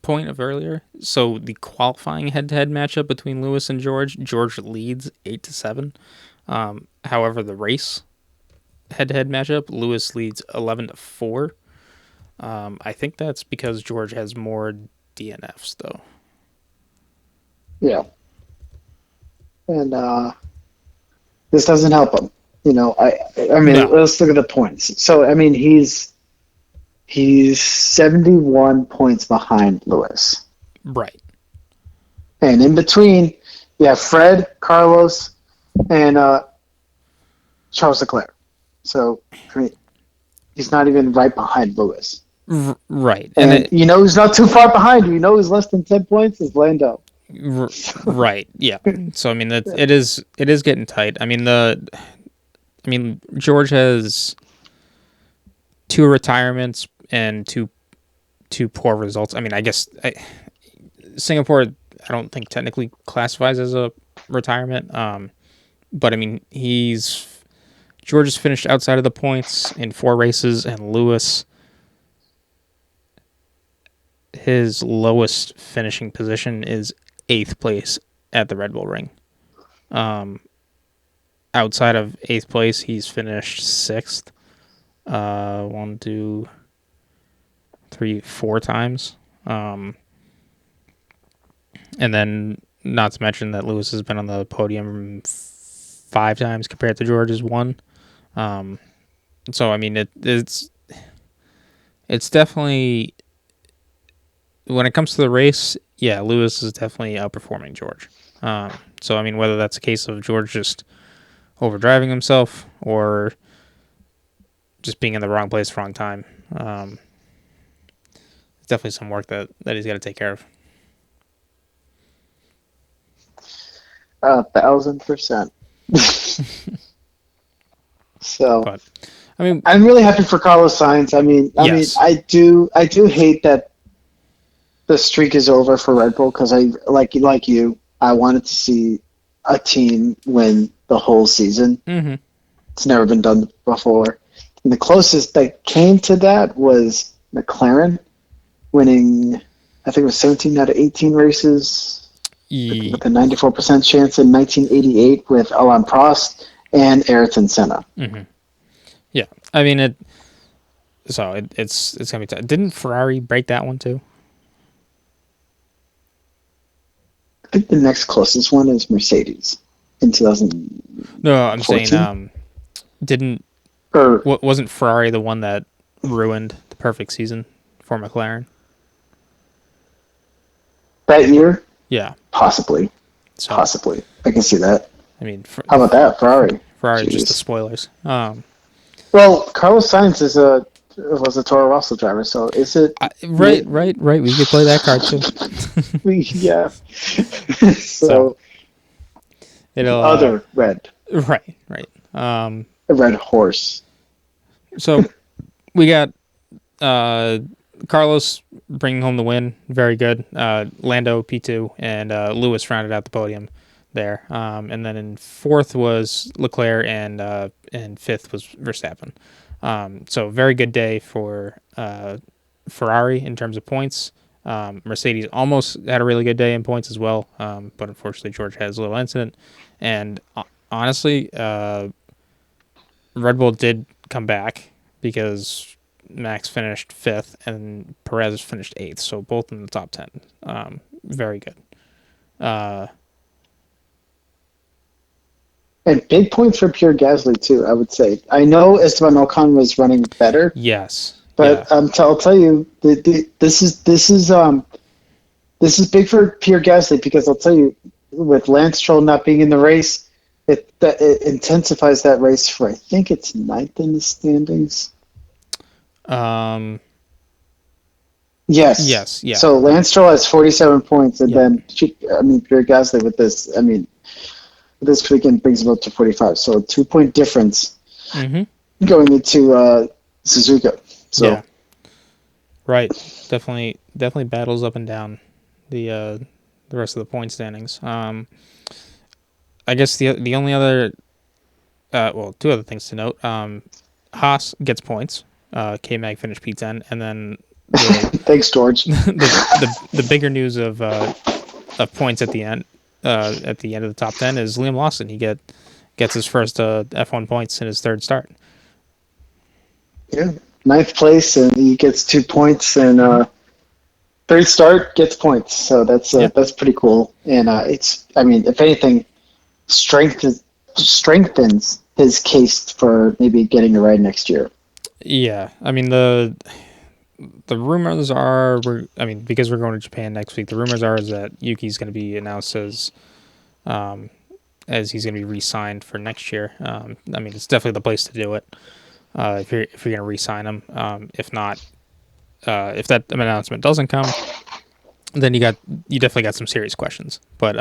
point of earlier. So the qualifying head-to-head matchup between Lewis and George leads 8-7. However, the race head-to-head matchup, Lewis leads 11-4. I think that's because George has more DNFs, though. Yeah. And this doesn't help him. I mean, no. Let's look at the points. So, I mean, he's 71 points behind Lewis. Right. And in between, you have Fred, Carlos, and Charles Leclerc. So, I mean, he's not even right behind Lewis. Right. And who's not too far behind? Who's less than 10 points is Lando. Right. Yeah. So I mean, it is getting tight. I mean, George has 2 retirements and two poor results. I mean, I guess Singapore, I don't think technically classifies as a retirement. But I mean, George has finished outside of the points in 4 races, and Lewis, his lowest finishing position is 8th place at the Red Bull Ring. Outside of 8th place, he's finished 6th. 1, 2, 3, 4 times. And then, not to mention that Lewis has been on the podium 5 times compared to George's 1. So I mean, it's definitely, when it comes to the race, yeah, Lewis is definitely outperforming George. So I mean, whether that's a case of George just overdriving himself or just being in the wrong place, wrong time, it's definitely some work that he's got to take care of. 1,000%. So, but, I mean, I'm really happy for Carlos Sainz. I mean, I do hate that the streak is over for Red Bull, because I like you, I wanted to see a team win the whole season. Mm-hmm. It's never been done before. And the closest that came to that was McLaren winning, I think it was 17 out of 18 races with a 94% chance in 1988 with Alain Prost and Ayrton Senna. Mm-hmm. Yeah, I mean it's gonna be tough. Didn't Ferrari break that one too? I think the next closest one is Mercedes in 2000. No, I'm saying wasn't Ferrari the one that ruined the perfect season for McLaren that year? Yeah, possibly. Possibly, I can see that. I mean, how about that, Ferrari? Ferrari, just the spoilers. Well, Carlos Sainz was a Toro Rosso driver, so is it right? We could play that card too. Yeah. So It'll other red. Right. A red horse. So we got Carlos bringing home the win. Very good. Lando P2 and Lewis rounded out the podium there. And then in fourth was Leclerc and fifth was Verstappen. So very good day for Ferrari in terms of points. Mercedes almost had a really good day in points as well, but unfortunately George has a little incident. And honestly, Red Bull did come back because Max finished fifth and Perez finished eighth, so both in the top 10. Very good. And big points for Pierre Gasly too, I would say. I know Esteban Ocon was running better. Yes. But yeah. I'll tell you, this is big for Pierre Gasly because I'll tell you, with Lance Stroll not being in the race, it intensifies that race for, I think it's ninth in the standings. Yes. Yeah. So Lance Stroll has 47 points, and then Pierre Gasly with this, this weekend brings him up to 45. So a 2-point difference going into Suzuka. So. Yeah. Right. Definitely battles up and down the rest of the point standings. I guess the only other two other things to note. Haas gets points. K-Mag finished P10, and then thanks, George. the bigger news of points at the end of the top 10 is Liam Lawson. He gets his first F1 points in his third start. Yeah, ninth place, and he gets 2 points, and third start gets points. So that's pretty cool. And if anything, strengthens his case for maybe getting a ride next year. Yeah, I mean the rumors are because we're going to Japan next week. The rumors are is that Yuki's going to be announced as he's going to be re-signed for next year. It's definitely the place to do it if you're going to re-sign him. If not, if that announcement doesn't come, then you definitely got some serious questions. But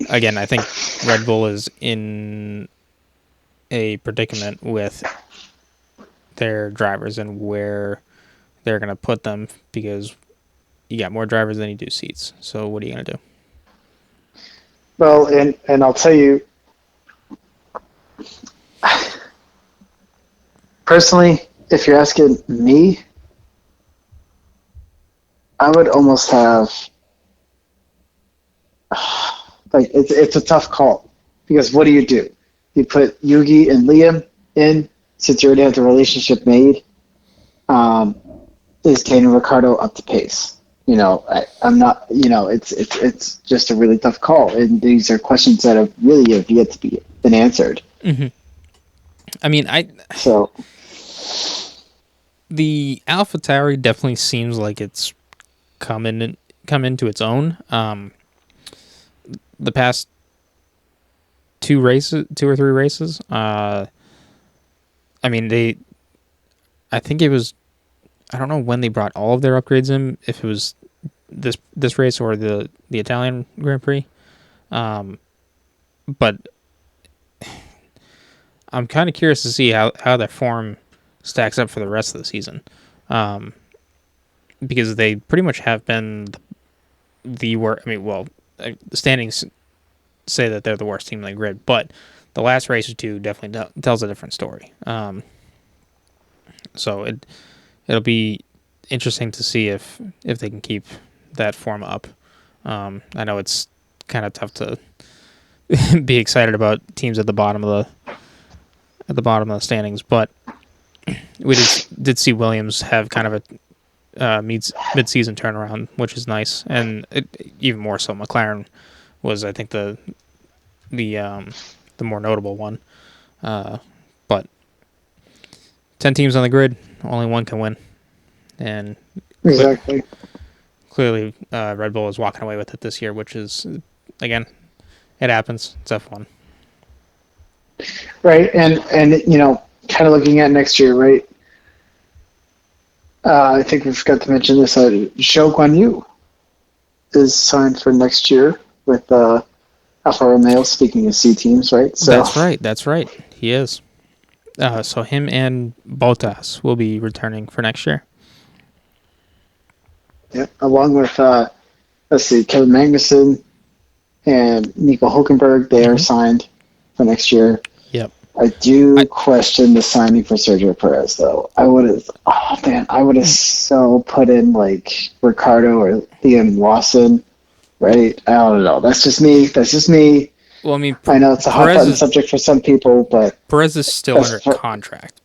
again, I think Red Bull is in a predicament with their drivers and where they're going to put them because you got more drivers than you do seats. So what are you going to do? Well, and I'll tell you, personally, if you're asking me, I would almost have it's a tough call because what do? You put Yugi and Liam in since you already have the relationship made. Is Daniel Ricciardo up to pace? I'm not. It's just a really tough call, and these are questions that have yet to be been answered. Mm-hmm. The AlphaTauri definitely seems like it's come into its own. The past two or three races. I think it was. I don't know when they brought all of their upgrades in. If it was this race or the Italian Grand Prix, but I'm kind of curious to see how that form stacks up for the rest of the season, because they pretty much have been the worst. The standings say that they're the worst team in the grid, but the last race or two definitely tells a different story. So it'll be interesting to see if they can keep that form up. I know it's kind of tough to be excited about teams at the bottom of the standings, but we did see Williams have kind of a mid-season turnaround, which is nice, and even more so McLaren was, I think, the more notable one. But 10 teams on the grid, only one can win. And exactly. Clearly, Red Bull is walking away with it this year, which is, again, it happens. It's F1. Right, and kind of looking at next year, right? I think we forgot to mention this. Zhou Guanyu is signed for next year with Alfa Romeo. Speaking of C teams, right? So That's right. He is. So him and Bottas will be returning for next year. Yeah, along with let's see, Kevin Magnussen and Nico Hulkenberg. They are signed for next year. Yep. I question the signing for Sergio Perez, though. I would have so put in like Ricardo or Liam Lawson, right? I don't know. That's just me. Well, I mean, I know it's a hot button subject for some people, but Perez is still under contract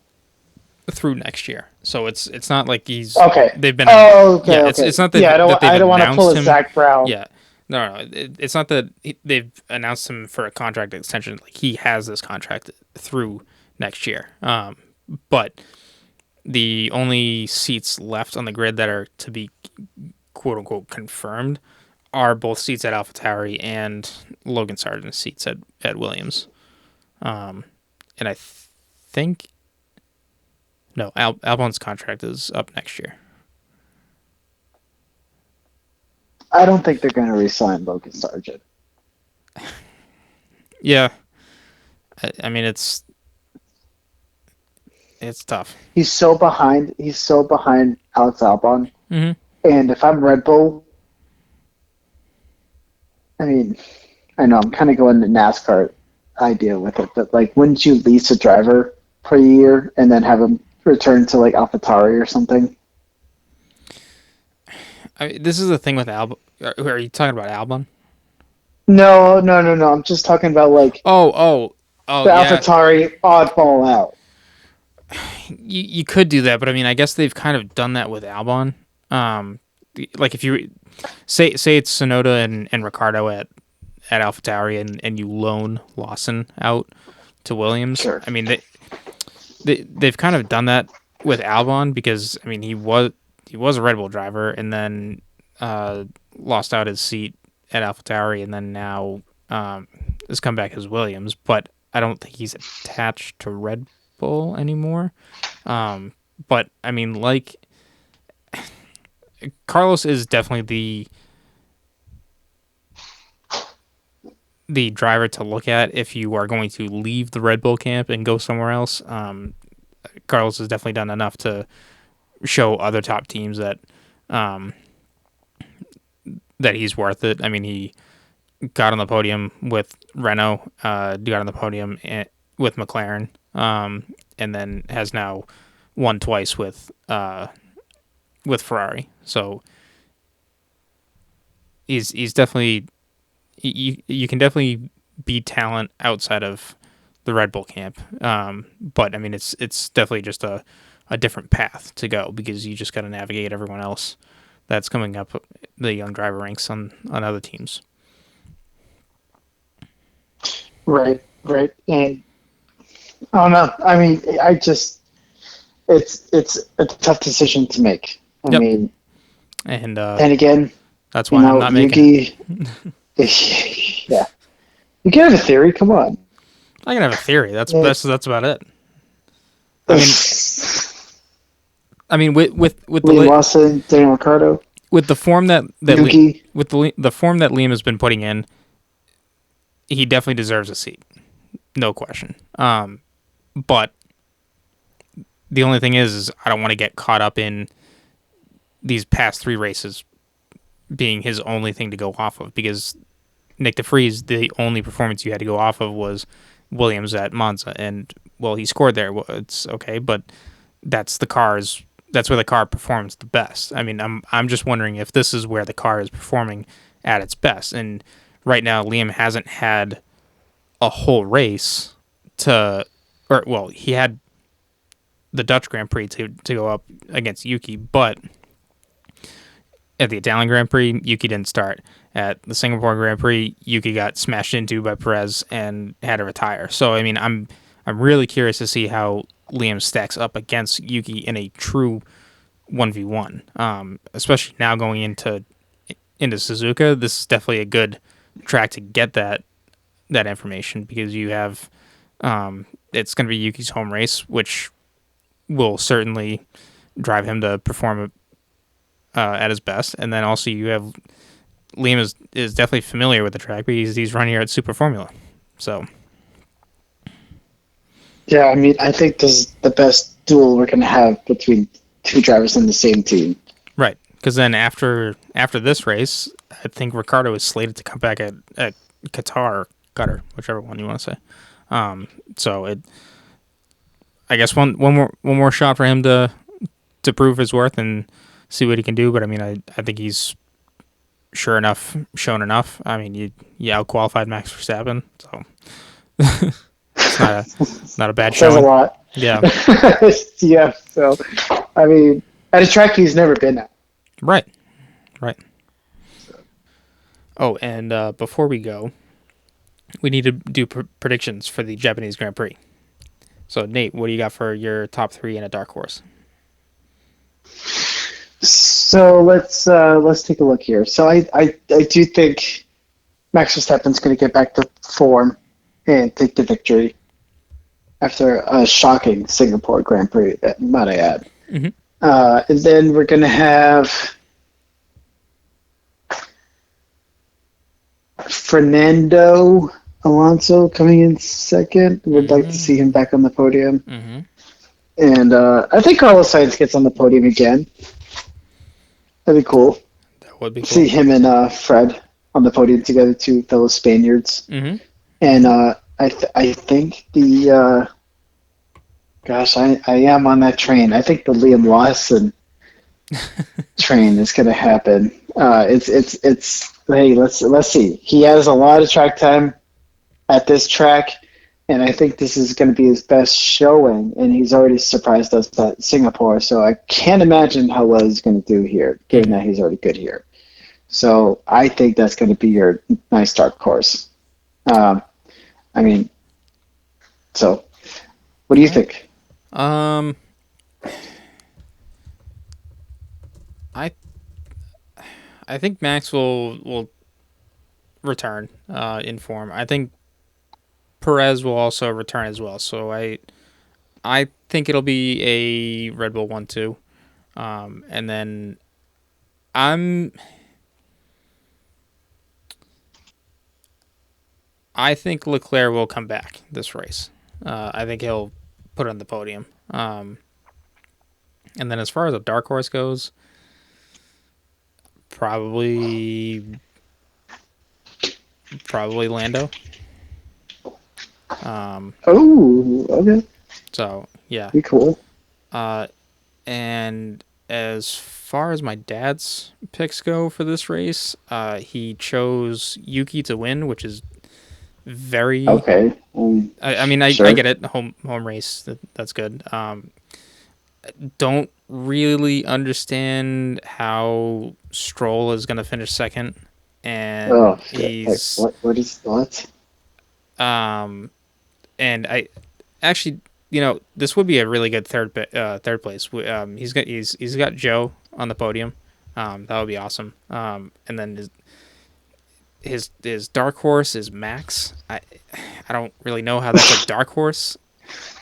through next year, so it's not like he's okay. They've been It's not that I don't want to pull a Zach Brown. Yeah, no, it's not that they've announced him for a contract extension. Like he has this contract through next year. But the only seats left on the grid that are to be quote unquote confirmed are both seats at AlphaTauri and Logan Sargent's seats at Williams. And I think no, Albon's contract is up next year. I don't think they're going to re-sign Logan Sargent. Yeah, I mean it's tough. He's so behind. Alex Albon. Mm-hmm. And if I'm Red Bull, I mean, I know I'm kind of going the NASCAR idea with it, but like, wouldn't you lease a driver for a year and then have him return to like AlphaTauri or something? This is the thing with Albon. Are you talking about Albon? No. I'm just talking about like the AlphaTauri oddball out. You could do that, but I mean, I guess they've kind of done that with Albon. Like if you say it's Tsunoda and Ricardo at AlphaTauri and you loan Lawson out to Williams. Sure. I mean, they've kind of done that with Albon because I mean he was a Red Bull driver and then lost out his seat at AlphaTauri and then now has come back as Williams, but I don't think he's attached to Red Bull anymore. But I mean, like Carlos is definitely the driver to look at if you are going to leave the Red Bull camp and go somewhere else. Carlos has definitely done enough to show other top teams that that he's worth it. I mean, he got on the podium with Renault, got on the podium with McLaren, and then has now won twice with Ferrari. So he's definitely you can definitely be talent outside of the Red Bull camp. But I mean it's definitely just a different path to go because you just got to navigate everyone else that's coming up the young driver ranks on other teams. Right. And I don't know. I mean, it's a tough decision to make. I mean, and again, that's why I'm not making it. Yeah, you can have a theory. Come on, I can have a theory. That's about it. I mean, with the Lawson, Daniel Ricciardo, with the form that Yuki. with the form that Liam has been putting in, he definitely deserves a seat, no question. But the only thing is I don't want to get caught up in these past 3 races being his only thing to go off of because Nick DeVries, the only performance you had to go off of was Williams at Monza, and well, he scored there. Well, it's okay, but that's where the car performs the best. I mean, I'm just wondering if this is where the car is performing at its best, and right now Liam hasn't had a whole race he had the Dutch Grand Prix to go up against Yuki, but at the Italian Grand Prix, Yuki didn't start. At the Singapore Grand Prix, Yuki got smashed into by Perez and had to retire. So, I mean, I'm really curious to see how Liam stacks up against Yuki in a true 1v1. Especially now going into Suzuka, this is definitely a good track to get that information because you have it's going to be Yuki's home race, which will certainly drive him to perform at his best. And then also you have Liam is definitely familiar with the track, but he's running here at Super Formula. So. Yeah, I mean, I think this is the best duel we're going to have between two drivers in the same team. Right, because then after this race, I think Ricciardo is slated to come back at Qatar or Qatar, whichever one you want to say. So I guess one more shot for him to prove his worth and see what he can do. But I mean, I think he's shown enough. I mean, you out-qualified Max Verstappen, so it's not a bad showing. Says a lot. Yeah. Yeah. So, I mean, at a track he's never been at. Right. Oh, and before we go, we need to do predictions for the Japanese Grand Prix. So, Nate, what do you got for your top 3 and a dark horse? So let's take a look here. So I do think Max Verstappen's going to get back to form and take the victory after a shocking Singapore Grand Prix, might I add. Mm-hmm. And then we're going to have Fernando Alonso coming in second. Would like to see him back on the podium. Mm-hmm. And I think Carlos Sainz gets on the podium again. That'd be cool. That would be cool. See him and Fred on the podium together, two fellow Spaniards. Mm-hmm. And I think the I am on that train. I think the Liam Lawson train is going to happen. Hey, let's see. He has a lot of track time at this track, and I think this is going to be his best showing. And he's already surprised us at Singapore, so I can't imagine how well he's going to do here, given that he's already good here. So I think that's going to be your nice dark horse. So what do you think? I think Max will return in form. I think Perez will also return as well. So I think it'll be a Red Bull 1-2. And then I think Leclerc will come back this race. I think he'll put on the podium. And then as far as a dark horse goes, probably Lando. Okay. So yeah, be cool. And as far as my dad's picks go for this race, he chose Yuki to win, which is very okay. Sure. I get it. Home race, that's good. Don't really understand how Stroll is going to finish second, and he's what? And I actually, this would be a really good third place. He's got Joe on the podium. That would be awesome. And then his dark horse is Max. I don't really know how that's a dark horse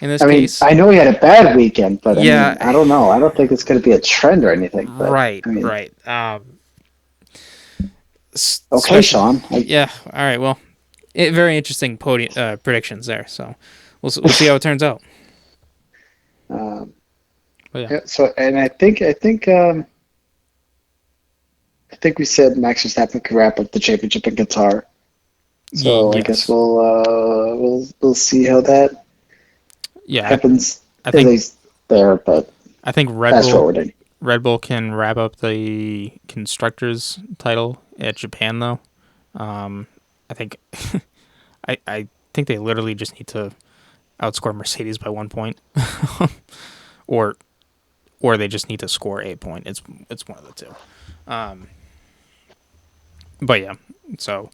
in this case. I know he had a bad weekend, but I don't know. I don't think it's going to be a trend or anything. But, right. Okay, Sean. Yeah. All right. Well, very interesting podium predictions there. So we'll see how it turns out. So, and I think we said Max Verstappen could wrap up the championship in Qatar. So yes. I guess we'll see how that happens. I think at least there, but I think Red Bull can wrap up the constructors title at Japan though. I think I think they literally just need to outscore Mercedes by 1 point, or they just need to score a point. It's one of the two. But yeah, so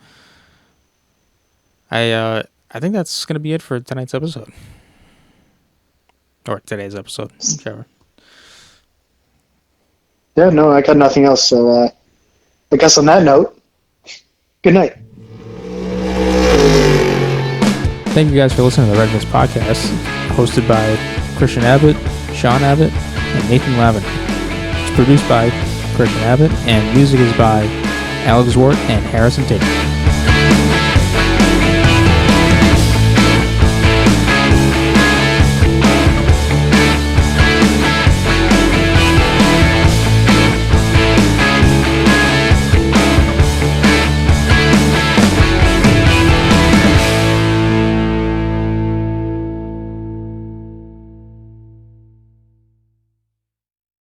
I think that's gonna be it for tonight's episode, or today's episode, whichever. Yeah, no, I got nothing else. So I guess on that note, good night. Thank you guys for listening to the Red Mist Podcast, hosted by Christian Abbott, Sean Abbott, and Nathan Lavin. It's produced by Christian Abbott, and music is by Alex Ward, and Harrison Tate.